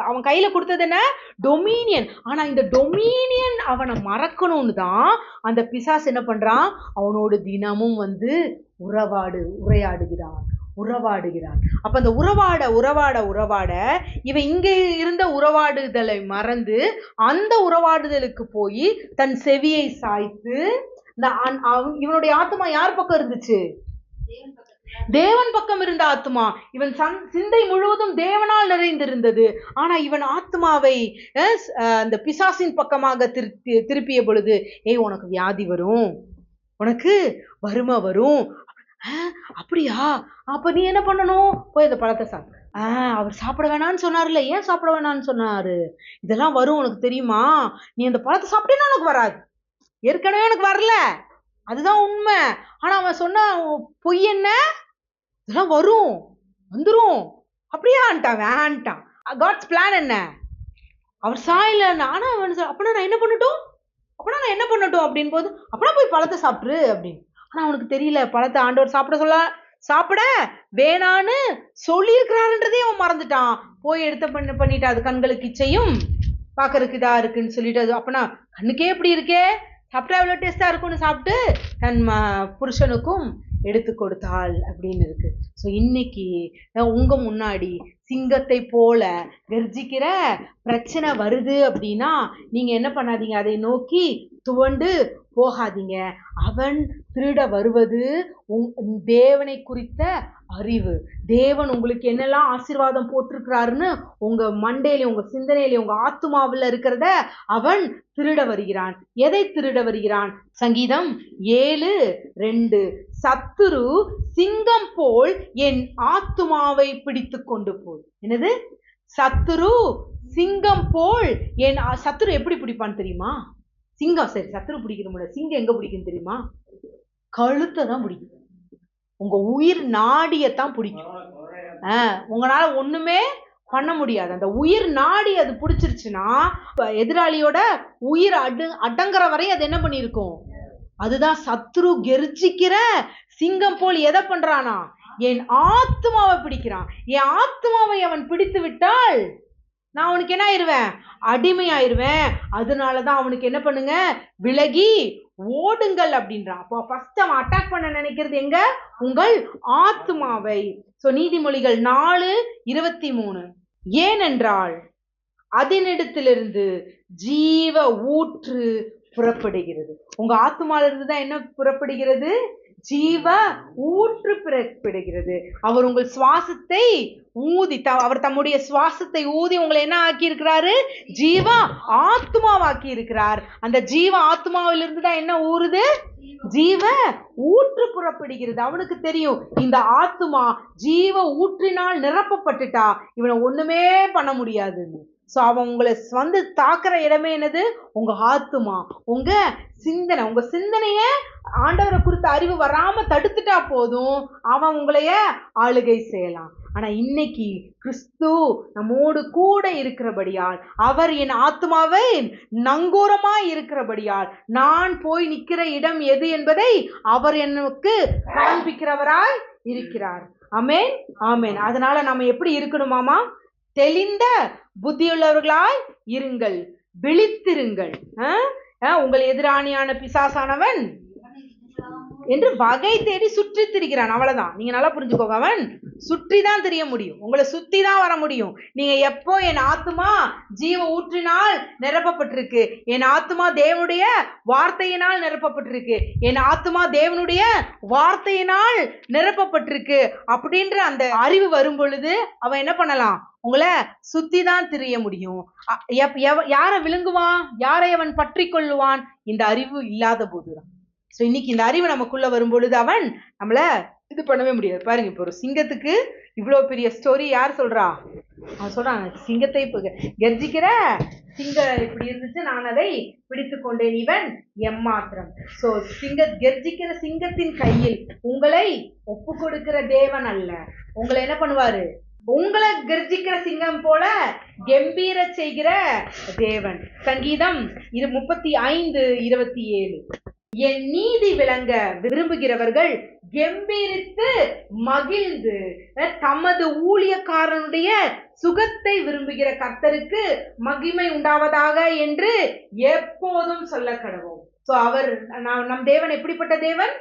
அவன் கையில கொடுத்தது என்ன, டொமினியன். ஆனா இந்த டொமினியன் அவனை மறக்கணும்னு தான் அந்த பிசாசு என்ன பண்றான், அவனோடு தினமும் வந்து உரையாடுகிறான். அப்ப அந்த உறவாட இவன் இங்க இருந்த உறவாடுதலை மறந்து அந்த உறவாடுதலுக்கு போய் தன் செவியை சாய்த்து, இவனுடைய ஆத்மா யார் பக்கம் இருந்துச்சு, தேவன் பக்கம் இருந்த ஆத்மா. இவன் சிந்தை முழுவதும் தேவனால் நிறைந்திருந்தது. ஆனா இவன் ஆத்மாவை அந்த பிசாசின் பக்கமாக திருப்பிய பொழுது, உனக்கு வியாதி வரும், உனக்கு வறுமை வரும். அப்படியா, அப்ப நீ என்ன பண்ணணும், போய் இந்த பழத்தை சாப்பிடு. அவர் சாப்பிட வேணான்னு சொன்னார்ல, ஏன் சாப்பிட வேணான்னு சொன்னாரு, இதெல்லாம் வரும் உனக்கு தெரியுமா, நீ அந்த பழத்தை சாப்பிட்டேன்னா உனக்கு வராது, ஏற்கனவே எனக்கு வரல, அதுதான் உண்மை. ஆனா அவன் சொன்ன பொய் என்ன, இதெல்லாம் வரும், வந்துரும், அப்படியான்ட்டான், வேண்டாம். காட்ஸ் பிளான் என்ன, அவர் சாயல. ஆனா அப்படின்னா நான் என்ன பண்ணட்டும் அப்படின்னு போது, அப்படின்னா போய் பழத்தை சாப்பிடு அப்படின்னு. ஆனா அவனுக்கு தெரியல, பழத்தை ஆண்டவர் சாப்பிட வேணான்னு சொல்லி இருக்கிறாருன்றதே அவன் மறந்துட்டான். போய் பண்ணிட்டு அது கண்களுக்கு இச்சையும் பாக்குறதுக்கு இதா இருக்குன்னு சொல்லிட்டு, அது அப்பனா கண்ணுக்கே எப்படி இருக்கே, சாப்பிட்டா எவ்வளவு டேஸ்டா இருக்கும்னு சாப்பிட்டு தன் புருஷனுக்கும் எடுத்து கொடுத்தாள் அப்படின்னு இருக்கு. ஸோ இன்னைக்கு உங்க முன்னாடி சிங்கத்தை போல கர்ஜிக்கிற பிரச்சனை வருது அப்படின்னா நீங்க என்ன பண்ணாதீங்க, அதை நோக்கி துவண்டு போகாதீங்க. அவன் திருட வருவது தேவனை குறித்த அறிவு. தேவன் உங்களுக்கு என்னெல்லாம் ஆசீர்வாதம் போட்டிருக்கிறாருன்னு உங்க மண்டையில, உங்க சிந்தனையில, உங்க ஆத்துமாவில் இருக்கிறத அவன் திருட வருகிறான். எதை திருட வருகிறான்? சங்கீதம் 7:2, சத்துரு சிங்கம் போல் என் ஆத்துமாவை பிடித்து கொண்டு போய். என்னது? சத்துரு சிங்கம் போல் என் சத்துரு எப்படி பிடிப்பான்னு தெரியுமா? சிங்கம் சரி சத்துரு பிடிக்கணும், சிங்கம் எங்க பிடிக்கும் தெரியுமா? கழுத்தை தான் பிடிக்கும், உங்க உயிர் நாடியத்தான் பிடிக்கும். உங்களால ஒண்ணுமே பண்ண முடியாது. அந்த உயிர் நாடி அது பிடிச்சிருச்சுன்னா எதிராளியோட உயிர் அடங்குற வரை அது என்ன பண்ணிருக்கும். அதுதான் சத்ரு கெர்ஜிக்கிற சிங்கம் போல் எதை பண்றானா, என் ஆத்மாவை பிடிக்கிறான். என் ஆத்மாவை அவன் பிடித்து விட்டால் நான் அவனுக்கு என்ன ஆயிருவேன், அடிமையாயிருவேன். அதனாலதான் அவனுக்கு என்ன பண்ணுங்க, விலகி ஓடுங்கள் அப்படின்றான். அப்போ ஃபர்ஸ்ட் அவன் அட்டாக் பண்ண நினைக்கிறது எங்க, உங்கள் ஆத்மாவை. சோ நீதிமொழிகள் 4:23, ஏனென்றால் அதனிடத்திலிருந்து ஜீவ ஊற்று புறப்படுகிறது. உங்க ஆத்மால இருந்துதான் என்ன புறப்படுகிறது, ஜீவ ஊற்று புறப்படுகிறது. அவர் உங்கள் சுவாசத்தை ஊதி, அவர் தம்முடைய சுவாசத்தை ஊதி உங்களை என்ன ஆக்கி இருக்கிறாரு, ஜீவ ஆத்மாவாக்கி இருக்கிறார். அந்த ஜீவ ஆத்மாவிலிருந்து தான் என்ன ஊறுது, ஜீவ ஊற்று புறப்படுகிறது. அவனுக்கு தெரியும் இந்த ஆத்மா ஜீவ ஊற்றினால் நிரப்பப்பட்டுட்டா இவனை ஒண்ணுமே பண்ண முடியாதுன்னு. சோ அவன் உங்களை வந்து தாக்குற இடமே என்னது, உங்க ஆத்துமா, உங்க சிந்தனை. உங்க சிந்தனைய ஆண்டவரை குறித்த அறிவு வராம தடுத்துட்டா போதும், அவன் உங்களைய ஆளுகை செய்யலாம். ஆனா இன்னைக்கு கிறிஸ்து நம்மோடு கூட இருக்கிறபடியால், அவர் என் ஆத்மாவை நங்கூரமாய் இருக்கிறபடியால், நான் போய் நிக்கிற இடம் எது என்பதை அவர் எனக்கு காண்பிக்கிறவராய் இருக்கிறார். ஆமென், ஆமென். அதனால நம்ம எப்படி இருக்கணுமாமா, தெளிந்த புத்தியுள்ளவர்களாய் இருங்கள், விழித்திருங்கள். உங்கள் எதிராணியான பிசாசானவன் என்று வகை தேடி சுற்றி திரிகிறான். அவ்வளவுதான். நீங்க நல்லா புரிஞ்சுக்கோங்க. அவன் சுற்றி தான் தெரிய முடியும், உங்களை சுத்தி தான் வர முடியும். நீங்க எப்போ என் ஆத்துமா ஜீவ ஊற்றினால் நிரப்பப்பட்டிருக்கு, என் ஆத்துமா தேவனுடைய வார்த்தையினால் நிரப்பப்பட்டிருக்கு, என் ஆத்துமா தேவனுடைய வார்த்தையினால் நிரப்பப்பட்டிருக்கு அப்படின்ற அந்த அறிவு வரும் பொழுது அவன் என்ன பண்ணலாம், உங்களை சுத்தி தான் திரிய முடியும். யாரை விழுங்குவான், யாரை அவன் பற்றி கொள்ளுவான், இந்த அறிவு இல்லாத போதுதான். சோ இன்னைக்கு இந்த அறிவு நமக்குள்ள வரும் பொழுது அவன் நம்மள இது பண்ணவே முடியாது. பாருங்க, இப்போ ஒரு சிங்கத்துக்கு இவ்வளவு பெரிய ஸ்டோரி யார் சொல்றா? அவன் சொல்றான், சிங்கத்தை கர்ஜிக்கிற சிங்கம் இப்படி இருந்துச்சு, நான் அதை பிடித்து கொண்டேன், இவன் எம்மாத்திரம். சோ கர்ஜிக்கிற சிங்கத்தின் கையில் உங்களை ஒப்பு கொடுக்கிற தேவன் அல்ல. உங்களை என்ன பண்ணுவாரு, உங்களை கர்ஜிக்கிற சிங்கம் போல கம்பீர செய்கிற தேவன். சங்கீதம் 35:27. என் நீதி விளங்க விரும்புகிறவர்கள் கம்பீரித்து மகிழ்ந்து தமது ஊழியக்காரனுடைய சுகத்தை விரும்புகிற கர்த்தருக்கு மகிமை உண்டாவதாக என்று எப்போதும் சொல்ல கடவோம். சோ அவர் நம் தேவன் எப்படிப்பட்ட தேவன்?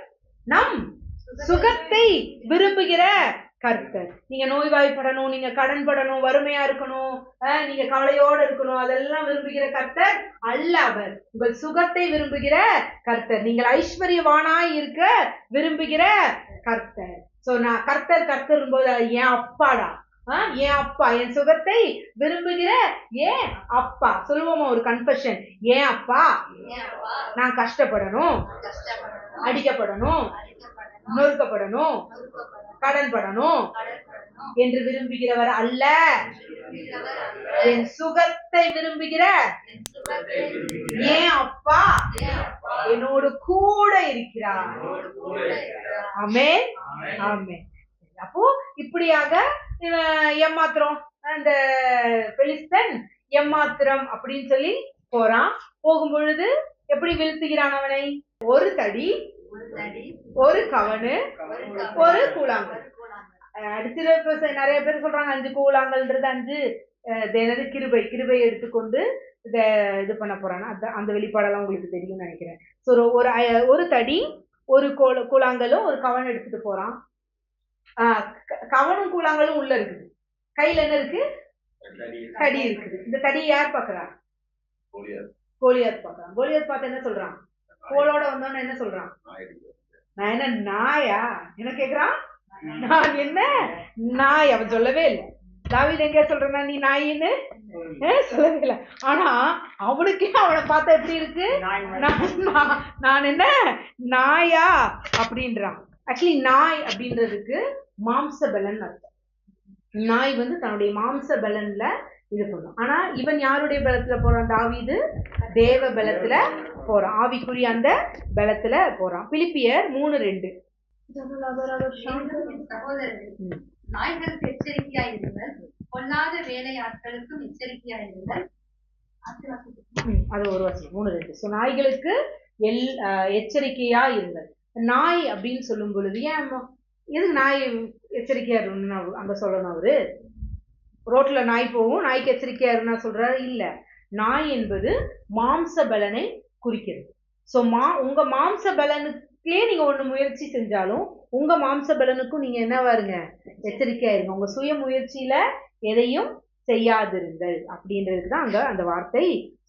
நம் சுகத்தை விரும்புகிற கர்த்தர். நீங்க நோய்வாய்ப்படணும், நீங்க கடன் படணும், வறுமையா இருக்கணும், நீங்க கவலையோட இருக்கணும், அதெல்லாம் விரும்புகிற கர்த்தர் அல்ல. அவர் உங்கள் சுகத்தை விரும்புகிற கர்த்தர். நீங்கள் ஐஸ்வர்யவானாய் இருக்க விரும்புகிற கர்த்தர். சோ நான் கர்த்தர் போது என் அப்பாடா, என் அப்பா, என் சுகத்தை விரும்புகிற ஏன் அப்பா. சொல்லுவோமா ஒரு கன்ஃபெஷன், ஏன் அப்பா நான் கஷ்டப்படணும், அடிக்கப்படணும், நொறுக்கப்படணும், கடன் படணும் என்று விரும்புகிறவர் அல்ல, என் சுகத்தை விரும்புகிற ஏன் அப்பா என்னோடு கூட இருக்கிறார். ஆமென், ஆமென். அப்போ இப்படியாக எம்மாத்திரம் அந்த பெலிஸ்தன் எம்மாத்திரம் அப்படின்னு சொல்லி போறான். போகும் பொழுது எப்படி வீழ்த்துகிறான் அவனை? ஒரு தடி, ஒரு கவனு, ஒரு கூழாங்கல். அடுத்த நிறைய பேர் சொல்றாங்க 5 கூழாங்கல்ன்றது 5 கிருபை எடுத்துக்கொண்டு இது பண்ண போறாங்க. அந்த வெளிப்பாடெல்லாம் உங்களுக்கு தெரியும்னு நினைக்கிறேன். ஸோ ஒரு தடி, ஒரு கூழாங்கலும் ஒரு கவன் எடுத்துட்டு போறான். கவனும் கூழாங்கலும் உள்ள இருக்குது, கையில என்ன இருக்கு? தடி இருக்குது. இந்த தடி யார் பாக்குறா? கோலியாத் பாக்குறான். கோலியாத் பார்த்து என்ன சொல்றான்? கோலோட வந்தோன்னு என்ன சொல்றான்? நான் என்ன நாயா? என்ன கேக்குறான்? நான் என்ன நாய்? அவன் சொல்லவே இல்லை. தாவீது எங்க சொல்றான் நீ நாயின்னு? சொல்லவே இல்லை. ஆனா அவனுக்கே அவனை பார்த்தா எப்படி இருக்கு? நான் என்ன நாயா அப்படின்றான். ஆக்சுவலி நாய் அப்படின்றதுக்கு மாம்ச பலன் அர்த்தம். நாய் தன்னுடைய மாம்ச பலன்ல இது பண்ணும். ஆனா இவன் யாருடைய பலத்துல போறான்? தாவீது தேவ பலத்துல போறான், ஆவிக்குரிய அந்த பலத்துல போறான். பிலிப்பியர் 3:2.
நாய்களுக்கு எச்சரிக்கையாயிருங்கள், பொல்லாத வேலையாட்களுக்கும் எச்சரிக்கையாயிருங்கள்.
அது ஒரு வருஷம் 3:2. ஸோ நாய்களுக்கு எச்சரிக்கையா இருங்கள். நாய் அப்படின்னு சொல்லும் பொழுது எதுக்கு நாய் எச்சரிக்கையா இருக்கணும்னு அங்க சொல்லணும்? அவரு ரோட்ல நாய் போகும், நாய்க்கு எச்சரிக்கையா இருந்தா சொல்றாரு இல்ல. நாய் என்பது மாம்ச பலனை குறிக்கிறது. ஸோ உங்க மாம்ச பலனுக்கே நீங்க ஒண்ணு முயற்சி செஞ்சாலும் உங்க மாம்ச பலனுக்கும் நீங்க என்னவா இருங்க? எச்சரிக்கையா இருங்க. உங்க சுய முயற்சியில எதையும் செய்யாதிருங்கள் அப்படின்றதுக்கு தான் அங்க அந்த வார்த்தை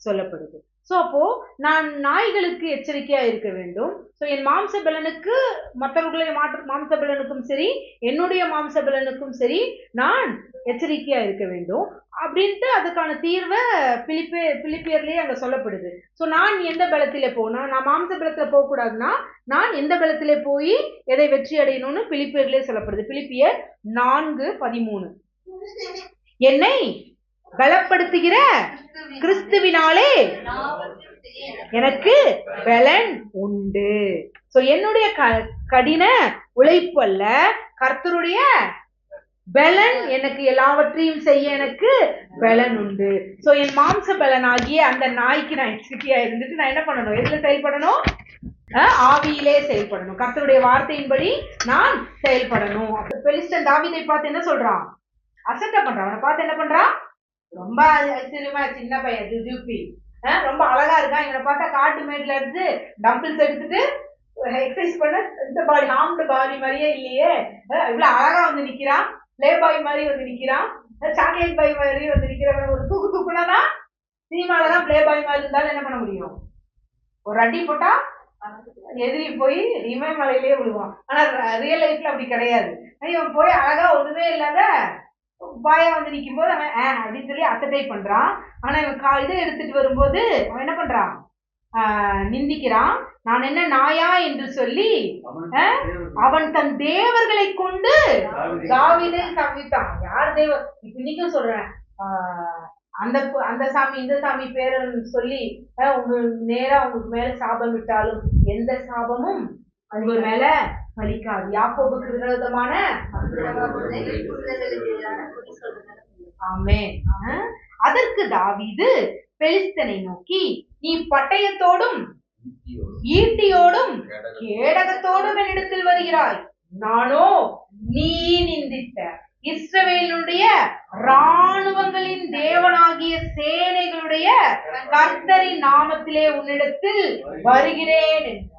சொல்லப்படுது. ஸோ அப்போ நான் நாய்களுக்கு எச்சரிக்கையா இருக்க வேண்டும். ஸோ என் மாம்ச பலனுக்கு, மற்றவர்களுடைய மாம்ச பலனுக்கும் சரி, என்னுடைய மாம்ச பலனுக்கும் சரி நான் எச்சரிக்கையா இருக்க வேண்டும் அப்படின்ட்டு அதுக்கான தீர்வை பிலிப்பியர்லயே அங்க சொல்லப்படுது. ஸோ நான் எந்த பலத்திலே போனா, நான் மாம்ச பலத்துல போக கூடாதுன்னா நான் எந்த பலத்திலே போய் எதை வெற்றி அடையணும்னு பிலிப்பியர்லயே சொல்லப்படுது. பிலிப்பியர் 4:13. என்னை பலப்படுத்துகிற கிறிஸ்துவினாலே எனக்கு பலன் உண்டு. சோ என்னுடைய கடின உழைப்பு அல்ல, கர்த்தருடைய பலன் எனக்கு எல்லாவற்றையும் செய்ய எனக்கு பலன் உண்டு. சோ என் மாம்ச பலனாகிய அந்த நாய்க்கு நான் எச்சரிக்கையா இருந்துட்டு நான் என்ன பண்ணணும்? எதுல செயல்படணும்? ஆவியிலே செயல்படணும். கர்த்தருடைய வார்த்தையின்படி நான் செயல்படணும். பெலிஸ்தன் தாவீதை பார்த்து என்ன சொல்றான்? அசட்டை பண்றான். அவனை பார்த்து என்ன பண்றான்? ரொம்ப ஆச்சரியமா, சின்ன பையன் ஜூப்பி ரொம்ப அழகா இருக்கான். இவனை பார்த்தா காட்டு மேட்ல இருந்து டம்பிள்ஸ் எடுத்துட்டு எக்ஸசைஸ் பண்ண இந்த பாடி ஹார்ம்டு பாடி மாதிரியே இல்லையே, இவ்வளவு அழகா வந்து நிக்கிறான், பிளே பாய் மாதிரி வந்து நிக்கிறான், சாக்லேட் பாய் மாதிரி வந்து நிக்கிறவன் ஒரு தூக்கு தூக்குனா சினிமாலதான் பிளே பாய் மாதிரி இருந்தாலும் என்ன பண்ண முடியும், ஒரு அடி போட்டா எதிரி போய் இமயமலையிலேயே விழுவான். ஆனா ரியல் லைஃப்ல அப்படி கிடையாது. இவன் போய் அழகா ஒண்ணுமே இல்லாத பாயா வந்து நிக்கும் போது அவன் அப்படின்னு சொல்லி அசட்டை பண்றான். ஆனா இவன் இதை எடுத்துட்டு வரும்போது அவன் என்ன பண்றான், நிந்திக்கிறான். நான் என்ன நாயா என்று சொல்லி அவன் தன் தேவர்களை கொண்டு தாவீதை சபித்தான். யார் தேவர், இன்னைக்கும் சொல்றேன், அந்த அந்த சாமி இந்த சாமி பேருன்னு சொல்லி உங்களுக்கு நேரா உங்களுக்கு மேல சாபம் விட்டாலும் எந்த சாபமும் உங்க மேல பலிக்காது. யாக்கோபுக்கு விரோதமான ஆமென். அதற்கு தாவீது பெலிஸ்தனை நோக்கி, நீ பட்டயத்தோடும் ஈட்டியோடும் கேடகத்தோடும் என்னிடத்தில் வருகிறாய், நானோ நீ நிந்தித்த இஸ்ரவேலுடைய இராணுவங்களின் தேவனாகிய சேனைகளுடைய கர்த்தரின் நாமத்திலே உன்னிடத்தில் வருகிறேன் என்றார்.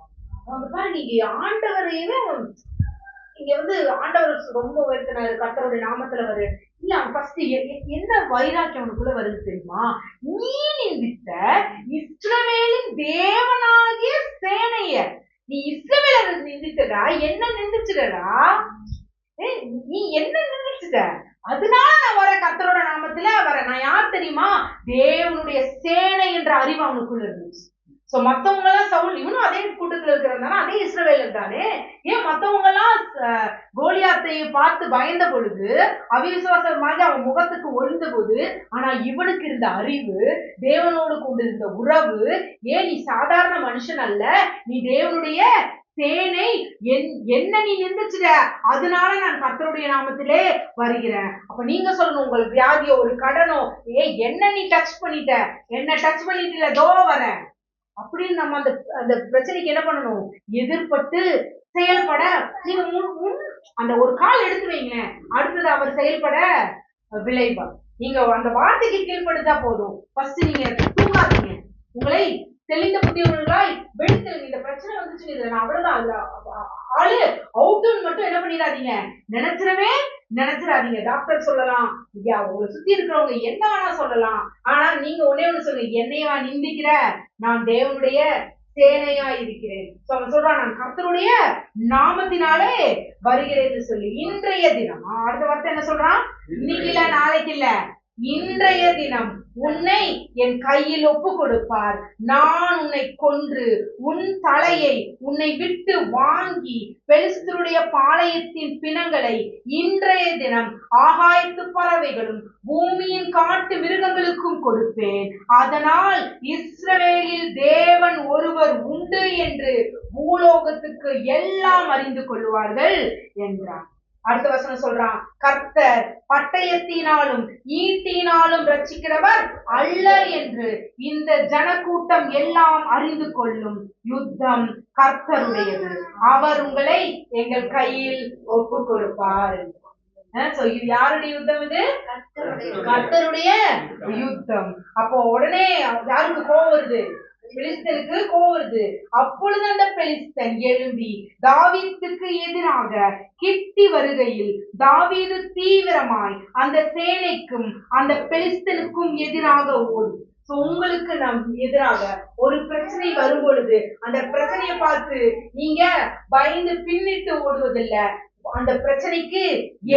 நீங்க ஆண்டவரையே இங்க வந்து ஆண்டவர் ரொம்ப உயர்த்தினாரு, கர்த்தருடைய நாமத்துல வரு இல்ல. அவன் ஃபர்ஸ்ட் என்ன வைராக்கியம் அவனுக்குள்ள வருது தெரியுமா, நீ நிந்தித்த இஸ்ரவேலின் தேவனாகிய சேனைய, நீ இஸ்ரவேல நிந்தித்தடா, என்ன நிந்திச்சுடா, நீ என்ன நினைச்சுட்ட, அதனால நான் வர கர்த்தரோட நாமத்துல வர. நான் யார் தெரியுமா, தேவனுடைய சேனை என்ற அறிவு அவனுக்குள்ள இருந்துச்சு. சோ மத்தவங்க எல்லாம் சவுல், இவனும் அதே கூட்டத்துல இருக்கிறதானா, அதே இஸ்ரவேலர் தானே. ஏன் மத்தவங்க எல்லாம் கோலியாத்தை பார்த்து பயந்த பொழுது அவிசுவாசமாக அவன் முகத்துக்கு ஒளிந்த போது, ஆனா இவனுக்கு இருந்த அறிவு, தேவனோடு கொண்டிருந்த உறவு, ஏன் நீ சாதாரண மனுஷன் அல்ல, நீ தேவனுடைய சேனை, என்ன நீ நின்றுச்சுட, அதனால நான் கர்த்தருடைய நாமத்திலே வருகிறேன். அப்ப நீங்க சொல்லணும், உங்களுக்கு வியாதியோ ஒரு கடனோ, என்ன நீ டச் பண்ணிட்ட, என்ன டச் பண்ணிட்டு தோ வரேன் அப்படின்னு நம்ம அந்த பிரச்சனைக்கு என்ன பண்ணணும், எதிர்பட்டு செயல்பட. நீங்க அந்த ஒரு கால் எடுத்து வைங்களேன், அடுத்தது அவர் செயல்பட விளைவா. நீங்க அந்த வார்த்தைக்கு கீழ்படுத்தா போதும். ஃபர்ஸ்ட் நீங்க தூங்காதீங்க, உங்களை தெளிந்த புத்தியவர்களாய் வெளித்தெழுங்க. இந்த பிரச்சனை வந்துச்சு, இதுல நான் அவ்வளவுதான் ஆளு அவுட்டுன்னு மட்டும் என்ன பண்ணிடாதீங்க, நினைச்சிடாதீங்க. டாக்டர் சொல்லலாம், உங்களை சுத்தி இருக்கிறவங்க என்ன வேணா சொல்லலாம், ஆனா நீங்க ஒன்னே ஒண்ணு சொல்லுங்க, என்னையா நிந்திக்கிற, நான் தேவனுடைய சேனையா இருக்கிறேன். அவன் சொல்றான், நான் கர்த்தருடைய நாமத்தினாலே வருகிறேன்னு சொல்லி. இன்றைய தினம் அடுத்த வார்த்தை என்ன சொல்றான், இன்னைக்கு இல்ல நாளைக்கு இல்ல, இன்றைய தினம் உன்னை என் கையில் ஒப்பு கொடுப்பார், நான் உன்னை கொன்று உன் தலையை உன்னை விட்டு வாங்கி பெலிஸ்தருடைய பாளையத்தின் பிணங்களை இன்றைய தினம் ஆகாயத்து பறவைகளும் பூமியின் காட்டு மிருகங்களுக்கும் கொடுப்பேன். அதனால் இஸ்ரவேலில் தேவன் ஒருவர் உண்டு என்று பூலோகத்துக்கு எல்லாம் அறிந்து கொள்வார்கள் என்றார். அடுத்த வசனம் சொல்றான், கர்த்தர் பட்டயத்தினாலும் ஈட்டினாலும் ரட்சிக்கிறவர் அல்ல என்று இந்த ஜனக்கூட்டம் எல்லாம் அறிந்து கொள்ளும். யுத்தம் கர்த்தருடையது, அவர் உங்களை எங்கள் கையில் ஒப்பு கொடுப்பார். யாருடைய யுத்தம் இது, கர்த்தருடைய யுத்தம். அப்போ உடனே யாருக்கு கோவம் வருது, பெலிஸ்தனுக்கு கோவம் வருது. அப்பொழுது அந்த பெலிஸ்தன் எழும்பி தாவீதுக்கு எதிராக கிட்டி வருகையில் தாவீது தீவிரமாய் அந்த சேனைக்கும் அந்த பெலிஸ்தனுக்கும் எதிராக ஓடி. உங்களுக்கு நம் எதிராக ஒரு பிரச்சனை வரும் பொழுது அந்த பிரச்சனையை பார்த்து நீங்க பயந்து பின்னிட்டு ஓடுவதில்லை, அந்த பிரச்சனைக்கு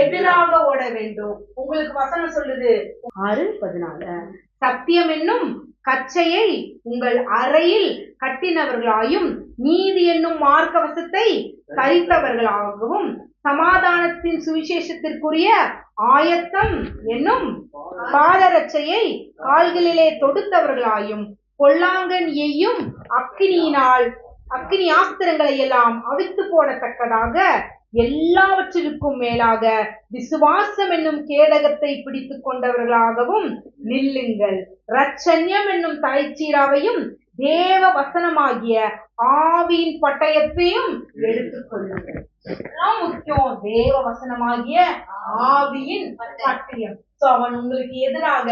எதிராக ஓட வேண்டும். உங்களுக்கு வசனம் சொல்லுது 6:14, சத்தியம் என்னும் கச்சையை உங்கள் அறையில் கட்டினவர்களாயும் நீதி என்னும் மார்க்கவசத்தை தரித்தவர்களாகவும் சமாதானத்தின் சுவிசேஷத்திற்குரிய ஆயத்தம் என்னும் பாதரட்சையை கால்களிலே தொடுத்தவர்களாயும் பொல்லாங்கன் எய்யும் அக்கினி ஆஸ்திரங்களை எல்லாம் அவித்து போடத்தக்கதாக எல்லாவற்றிற்கும் மேலாக விசுவாசம் என்னும் கேடகத்தை பிடித்துக் கொண்டவர்களாகவும் நில்லுங்கள். ரட்சண்யம் என்னும் தலைச்சீராவையும் தேவ வசனமாகிய ஆவியின் பட்டயத்தையும் எடுத்துக் கொள்ளுங்கள். முக்கியம், தேவ வசனமாகிய ஆவியின் பட்டயம். அவன் உங்களுக்கு எதிராக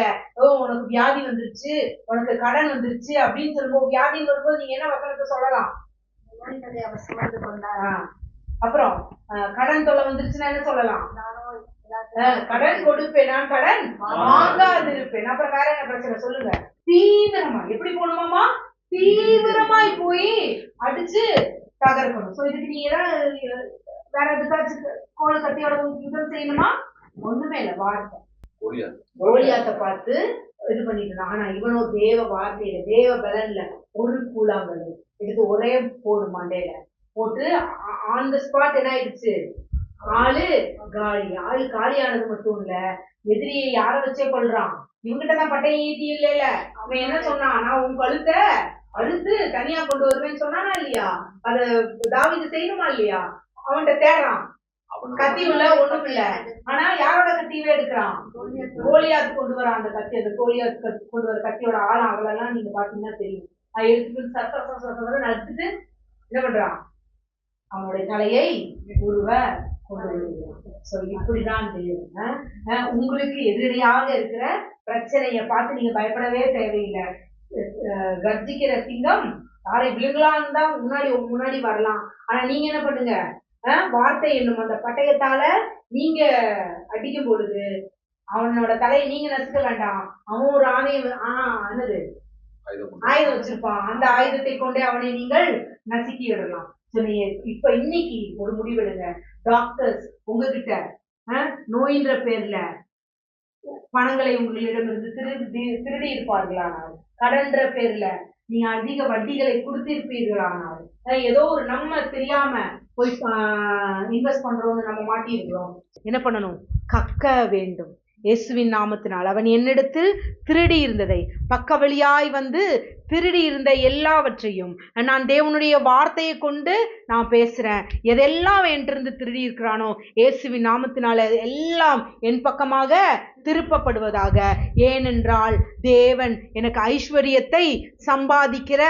உனக்கு வியாதி வந்துருச்சு, உனக்கு கடன் வந்துருச்சு அப்படின்னு சொல்லும்போது, வியாதி வரும்போது நீங்க என்ன வசனத்தை சொல்லலாம்,
நோய்களை அவர் சுமந்து கொண்டார்.
அப்புறம் கடன் தொல்லை வந்துருச்சுன்னா என்ன சொல்லலாம்? கடன் கொடுப்பேன், நான் கடன் வாங்காதிருப்பேன். அப்புறம் வேற என்ன பிரச்சனை சொல்லுங்க? தீவிரமா எப்படி போகணுமாமா? தீவிரமாய் போய் அடிச்சு தகர்க்கணும். சோ இதுக்கு நீங்க வேற எதுக்காச்சும் கோல் கத்தியோட யுத்தம் செய்யணுமா? ஒண்ணுமே இல்ல, வார்த்தை. கோலியாத்தை பார்த்து இது பண்ணிட்டு. ஆனா இவனோ தேவ வார்த்தையில, தேவ பலன்ல ஒரு கூழாங்கல் எடுத்து ஒரே போடு மண்டையில போட்டு ஆன் த ஸ்பாட் என்ன ஆயிடுச்சு? ஆளு காலி. ஆளு காலியானது மட்டும் இல்ல, எதிரியை யார வச்சே கொள்றான். இவங்கிட்டதான் பட்டையை ஈட்டி இல்ல. அவன் என்ன சொன்னான்? நான் உன் கழுத்தை அழுத்து தனியா கொண்டு வருவேன்னு சொன்னானா இல்லையா? அத தாவீது செய்யணுமா இல்லையா? அவன்கிட்ட தேடுறான். கத்தி உள்ள ஒண்ணும் இல்ல. ஆனா யாரோட கத்தியவே எடுக்கிறான்? கோலியாத்து கொண்டு வரான் அந்த கத்தி. அந்த கோலியாத்து கொண்டு வர கத்தியோட ஆழம் அகலெல்லாம் நீங்க பாத்தீங்கன்னா தெரியும். அதை எடுத்துட்டு சத்த நடத்துட்டு என்ன பண்றான்? அவனுடைய தலையை உருவ கொண்டு வருகிறான். சோ இப்படிதான் தேவன் உங்களுக்கு எதிரியாக இருக்கிற பிரச்சனைய பார்த்து நீங்க பயப்படவே தேவையில்லை. கர்ஜிக்கிற சிங்கம் யாரை விழுங்கலான்னு தான் முன்னாடி வரலாம். ஆனா நீங்க என்ன பண்ணுங்க? வார்த்தை என்னும் அந்த பட்டயத்தால நீங்க அடிக்கும் பொழுது அவனோட தலையை நீங்க நசுக்க வேண்டாம். அவன் ஒரு என்னது ஆயுதம் வச்சிருப்பான். அந்த ஆயுதத்தை கொண்டே அவனை நீங்கள் நசுக்கி விடலாம். இப்ப இன்னைக்கு ஒரு முடிவெடுங்க. டாக்டர்ஸ் உங்ககிட்ட நோயின்ற பேர்ல பணங்களை உங்களிடமிருந்து திருடி இருப்பார்களானால், கடன்ற பேர்ல நீங்க அதிக வட்டிகளை கொடுத்திருப்பீர்களானால், ஏதோ ஒரு நம்ம தெரியாம போய் இன்வெஸ்ட் பண்றோம்னு நம்ம மாட்டி இருக்கிறோம். என்ன பண்ணணும்? கக்க வேண்டும். இயேசுவின் நாமத்தினால் அவன் என்னிடத்தில் திருடி இருந்ததை, பக்க வழியாய் வந்து திருடி இருந்த எல்லாவற்றையும் நான் தேவனுடைய வார்த்தையை கொண்டு நான் பேசுறேன். எதெல்லாம் என்கிட்ட திருடி இருக்கிறானோ இயேசுவின் நாமத்தினால எல்லாம் என் பக்கமாக திருப்பப்படுவதாக. ஏனென்றால் தேவன் எனக்கு ஐஸ்வர்யத்தை சம்பாதிக்கிற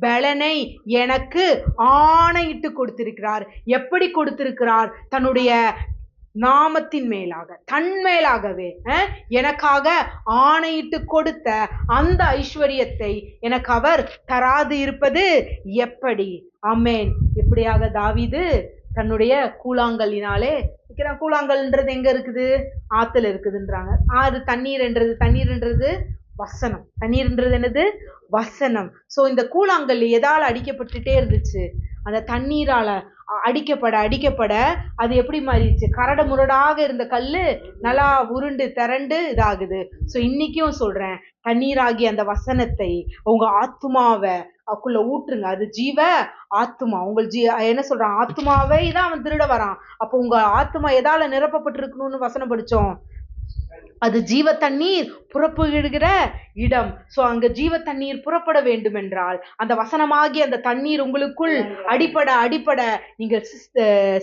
பலனை எனக்கு ஆணையிட்டு கொடுத்திருக்கிறார். எப்படி கொடுத்திருக்கிறார்? தன்னுடைய நாமத்தின் மேலாக, தன் மேலாகவே எனக்காக ஆணையிட்டு கொடுத்த அந்த ஐஸ்வர்யத்தை எனக்கு அவர் தராது இருப்பது எப்படி? ஆமென். இப்படியாக தாவீது தன்னுடைய கூழாங்கல்லினாலே, கூழாங்கல்ன்றது எங்க இருக்குது? ஆத்துல இருக்குதுன்றாங்க. ஆறு தண்ணீர்ன்றது வசனம். தண்ணீர்ன்றது என்னது? வசனம். சோ இந்த கூழாங்கல் எதால அடிக்கப்பட்டுட்டே இருந்துச்சு? அந்த தண்ணீரால அடிக்கப்பட அது எப்படி மாறிடுச்சு? கரடு முரடாக இருந்த கல்லு நல்லா உருண்டு திரண்டு இதாகுது. சோ இன்னைக்கும் சொல்றேன், தண்ணீராகி அந்த வசனத்தை உங்க ஆத்துமாவை அதுக்குள்ள ஊற்றுங்க. அது ஜீவ ஆத்துமா. உங்கள் என்ன சொல்றான்? ஆத்துமாவை தான் அவன் திருட வரான். அப்போ உங்க ஆத்துமா எதால நிரப்பப்பட்டிருக்கணும்னு வசனம் படிச்சோம். அது ஜீவ தண்ணீர் புறப்படுகிற இடம். சோ அங்க ஜீவ தண்ணீர் புறப்பட வேண்டும் என்றால் அந்த வசனமாகி அந்த தண்ணீர் உங்களுக்குள் அடிப்பட நீங்கள்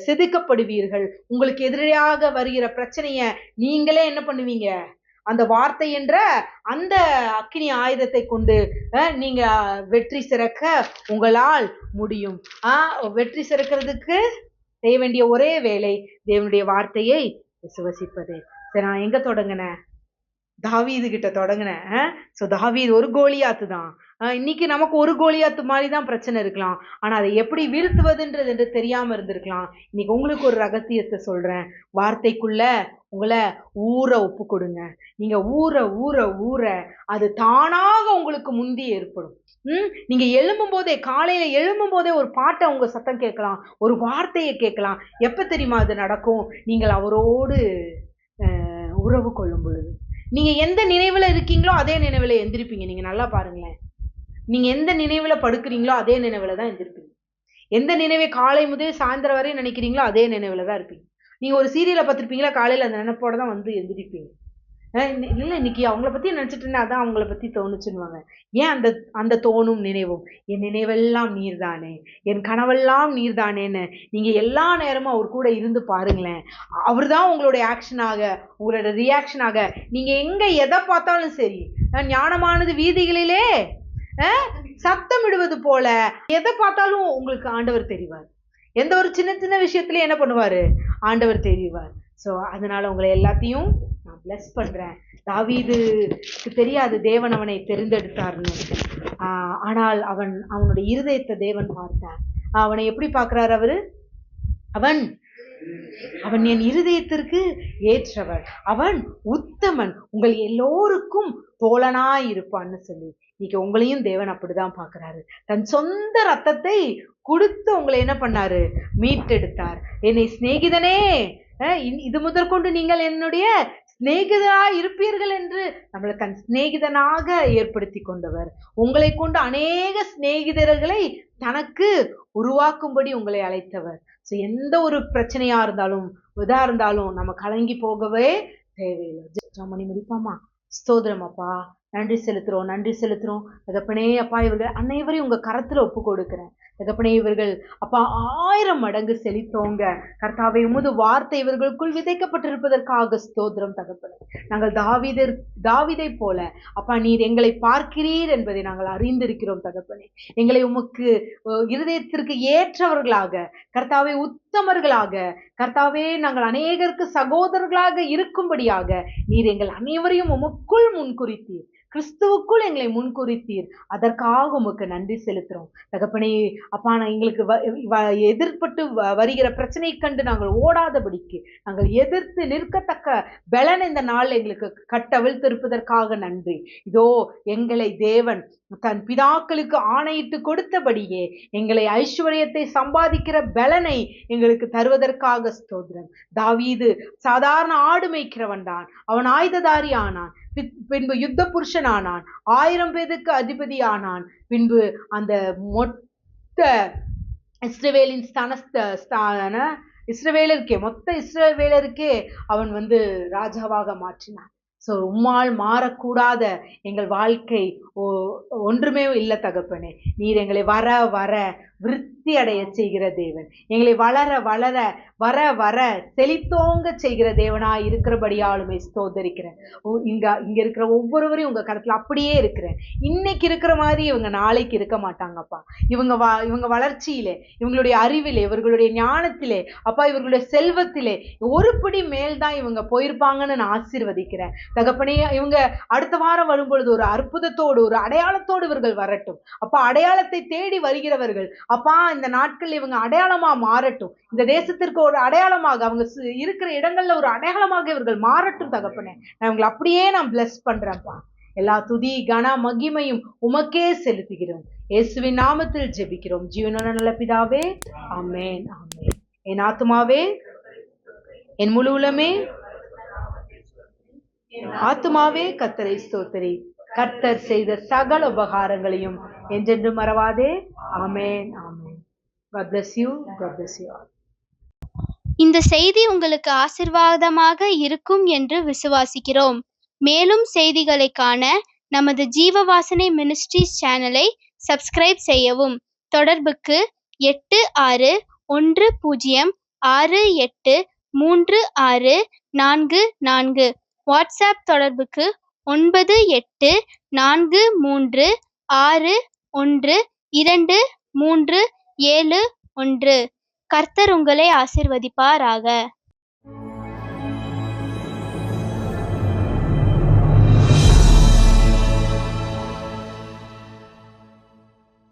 செதுக்கப்படுவீர்கள். உங்களுக்கு எதிராக வருகிற பிரச்சனைய நீங்களே என்ன பண்ணுவீங்க? அந்த வார்த்தை என்ற அந்த அக்கினி ஆயுதத்தை கொண்டு நீங்க வெற்றி சிறக்க உங்களால் முடியும். வெற்றி சிறக்கிறதுக்கு செய்ய வேண்டிய ஒரே வேலை தேவனுடைய வார்த்தையை விசுவசிப்பது. சரி, நான் எங்க தொடங்கினேன்? தாவீது கிட்ட தொடங்கினேன். சோ தாவீது ஒரு கோலியாத்து தான். இன்னைக்கு நமக்கு ஒரு கோலியாத்து மாதிரி தான் பிரச்சனை இருக்கலாம். ஆனா அதை எப்படி வீழ்த்துவதுன்றது என்று தெரியாம இருந்திருக்கலாம். இன்னைக்கு உங்களுக்கு ஒரு ரகசியத்தை சொல்றேன். வார்த்தைக்குள்ள உங்களை ஊற ஒப்பு கொடுங்க. நீங்க ஊற அது தானாக உங்களுக்கு முந்தி ஏற்படும். நீங்க எழும்பும் போதே, காலையில எழும்பும் போதே ஒரு பாட்டை உங்க சத்தம் கேட்கலாம், ஒரு வார்த்தையை கேட்கலாம். எப்ப தெரியுமா அது நடக்கும்? நீங்கள் அவரோடு உறவு கொள்ளும் பொழுது. நீங்க எந்த நினைவுல இருக்கீங்களோ அதே நினைவுல எந்திருப்பீங்க. நீங்க நல்லா பாருங்களேன். நீங்க எந்த நினைவுல படுக்கிறீங்களோ அதே நினைவுல தான் எந்திருப்பீங்க. எந்த நினைவை காலை முதல் சாயந்தரம் வரை நினைக்கிறீங்களோ அதே நினைவுல தான் இருப்பீங்க. நீங்க ஒரு சீரியலை பார்த்திருப்பீங்களா, காலையில அந்த நினைப்போட தான் வந்து எந்திரிப்பீங்க. இல்லை இன்னைக்கு அவங்கள பத்தி நினைச்சிட்டு இருந்தேன், அதான் அவங்கள பத்தி தோணுச்சுன்னுவாங்க. ஏன் அந்த தோணும் நினைவும்? என் நினைவெல்லாம் நீர்தானே, என் கனவெல்லாம் நீர்தானேன்னு நீங்க எல்லா நேரமும் அவர் கூட இருந்து பாருங்களேன். அவர் தான் உங்களுடைய ஆக்ஷனாக, உங்களோட ரியாக்ஷனாக. நீங்க எங்க எதை பார்த்தாலும் சரி, ஞானமானது வீதிகளிலே சத்தமிடுவது போல எதை பார்த்தாலும் உங்களுக்கு ஆண்டவர் தெரிவார். எந்த ஒரு சின்ன சின்ன விஷயத்திலே என்ன பண்ணுவாரு? ஆண்டவர் தெரிவார். ஸோ அதனால உங்களை எல்லாத்தையும் நான் பிளஸ் பண்றேன். தாவீதுக்கு தெரியாது தேவன் அவனை தெரிந்தெடுத்தார்னு. ஆனால் அவனுடைய இருதயத்தை தேவன் பார்த்தார். அவனை எப்படி பார்க்கிறார் அவரு? அவன் அவன் என் இருதயத்திற்கு ஏற்றவன், அவன் உத்தமன், உங்கள் எல்லோருக்கும் தோழனாய் இருப்பான்னு சொல்லி. இன்னைக்கு உங்களையும் தேவன் அப்படிதான் பார்க்கிறாரு. தன் சொந்த ரத்தத்தை கொடுத்து உங்களை என்ன பண்ணாரு? மீட்டெடுத்தார். என்னை சிநேகிதனே, இது முதற்கொண்டு நீங்கள் என்னுடைய சிநேகிதராய் இருப்பீர்கள் என்று நம்மளை தன் சிநேகிதனாக ஏற்படுத்தி கொண்டவர். உங்களை கொண்டு அநேக சிநேகிதர்களை தனக்கு உருவாக்கும்படி உங்களை அழைத்தவர். ஸோ எந்த ஒரு பிரச்சனையா இருந்தாலும் இதா இருந்தாலும் நம்ம கலங்கி போகவே தேவையில்லை. ஜெபம் முடிப்பாமா? ஸ்தோத்திரம் அப்பா, நன்றி செலுத்துறோம் தகப்பனே. அப்பா, இவர்கள் அனைவரையும் உங்க கரத்துல ஒப்பு கொடுக்கிறேன் தகப்பனே. இவர்கள் அப்பா 1000 மடங்கு செழித்தோங்க கர்த்தாவே. உமது வார்த்தை இவர்களுக்குள் விதைக்கப்பட்டிருப்பதற்காக ஸ்தோத்திரம் தகப்பனே. நாங்கள் தாவீதை போல அப்பா நீர் எங்களை பார்க்கிறீர் என்பதை நாங்கள் அறிந்திருக்கிறோம் தகப்பனே. எங்களை உமக்கு இருதயத்திற்கு ஏற்றவர்களாக கர்த்தாவே, உத்தமர்களாக கர்த்தாவே, நாங்கள் அநேகருக்கு சகோதரர்களாக இருக்கும்படியாக நீர் எங்கள் அனைவரையும் உமக்குள் முன்குறித்தீர், கிறிஸ்துவுக்குள் எங்களை முன்குறித்தீர். அதற்காக உமக்கு நன்றி செலுத்துறோம் தகப்பனே. அப்பா, நான் எங்களுக்கு எதிர்பட்டு வருகிற பிரச்சனை கண்டு நாங்கள் ஓடாதபடிக்கு நாங்கள் எதிர்த்து நிற்கத்தக்க பலன் இந்த நாள் எங்களுக்கு கட்டவிழ்த்திருப்பதற்காக நன்றி. இதோ எங்களை தேவன் தன் பிதாக்களுக்கு ஆணையிட்டு கொடுத்தபடியே எங்களை ஐஸ்வர்யத்தை சம்பாதிக்கிற பலனை எங்களுக்கு தருவதற்காக ஸ்தோத்திரம். தாவீது சாதாரண ஆடு மேய்க்கிறவன் தான், அவன் ஆயுததாரி ஆனான், பின்பு யுத்த புருஷன் ஆனான், 1000 பேருக்கு அதிபதி ஆனான், பின்பு அந்த மொத்த இஸ்ரவேலின் மொத்த இஸ்ரவேலருக்கே அவன் ராஜாவாக மாற்றினான். ஸோ உம்மால் மாறக்கூடாத எங்கள் வாழ்க்கை ஒன்றுமே இல்லை தகப்பனே. நீர் எங்களை வர வர விருத்தி அடைய செய்கிற தேவன், எங்களை வளர வளர வர வர செழித்தோங்க செய்கிற தேவனாய் இருக்கிறபடியாலுமே ஸ்தோத்தரிக்கிறேன். இங்க இருக்கிற ஒவ்வொருவரையும் உங்க கருத்துல அப்படியே இருக்கிறேன். இன்னைக்கு இருக்கிற மாதிரி இவங்க நாளைக்கு இருக்க மாட்டாங்கப்பா. இவங்க வளர்ச்சியிலே, இவங்களுடைய அறிவிலே, இவர்களுடைய ஞானத்திலே, அப்பா இவர்களுடைய செல்வத்திலே ஒரு படி மேல்தான் இவங்க போயிருப்பாங்கன்னு நான் ஆசீர்வதிக்கிறேன் தகப்பனே. இவங்க அடுத்த வாரம் வரும்பொழுது ஒரு அற்புதத்தோடு, ஒரு அடையாளத்தோடு இவர்கள் வரட்டும் அப்பா. அடையாளத்தை தேடி வருகிறவர்கள் அப்பா இந்த நாட்கள் இவங்க அடையாளமா மாறட்டும். இந்த தேசத்திற்கு ஒரு அடையாளமாக, அவங்க இருக்கிற இடங்கள்ல ஒரு அடையாளமாக இவர்கள் மாறட்டும் தகப்பனே. நான் இவங்களை அப்படியே நான் பிளஸ் பண்றேன்ப்பா. எல்லா துதி கன மகிமையும் உமக்கே செலுத்துகிறோம். இயேசுவின் நாமத்தில் ஜெபிக்கிறோம் ஜீவனுள்ள நல்ல பிதாவே, ஆமென் ஆமென். என் ஆத்துமாவே, என் முழு உலமே, ஆத்துமாவே கர்த்தரை ஸ்தோத்திரி. கர்த்தர் செய்த சகல உபகாரங்களையும் என்றென்று மறவாதே. ஆமென் ஆமென். God bless you. God bless you all.
இந்த செய்தி உங்களுக்கு ஆசீர்வாதமாக இருக்கும் என்று விசுவாசிக்கிறோம். மேலும் செய்திகளை காண நமது ஜீவவாசனை மினிஸ்ட்ரீஸ் சேனலை சப்ஸ்கிரைப் செய்யவும். தொடர்புக்கு 8610683644. வாட்ஸ்அப் தொடர்புக்கு 9843612371. கர்த்தர் உங்களை ஆசீர்வதிப்பாராக.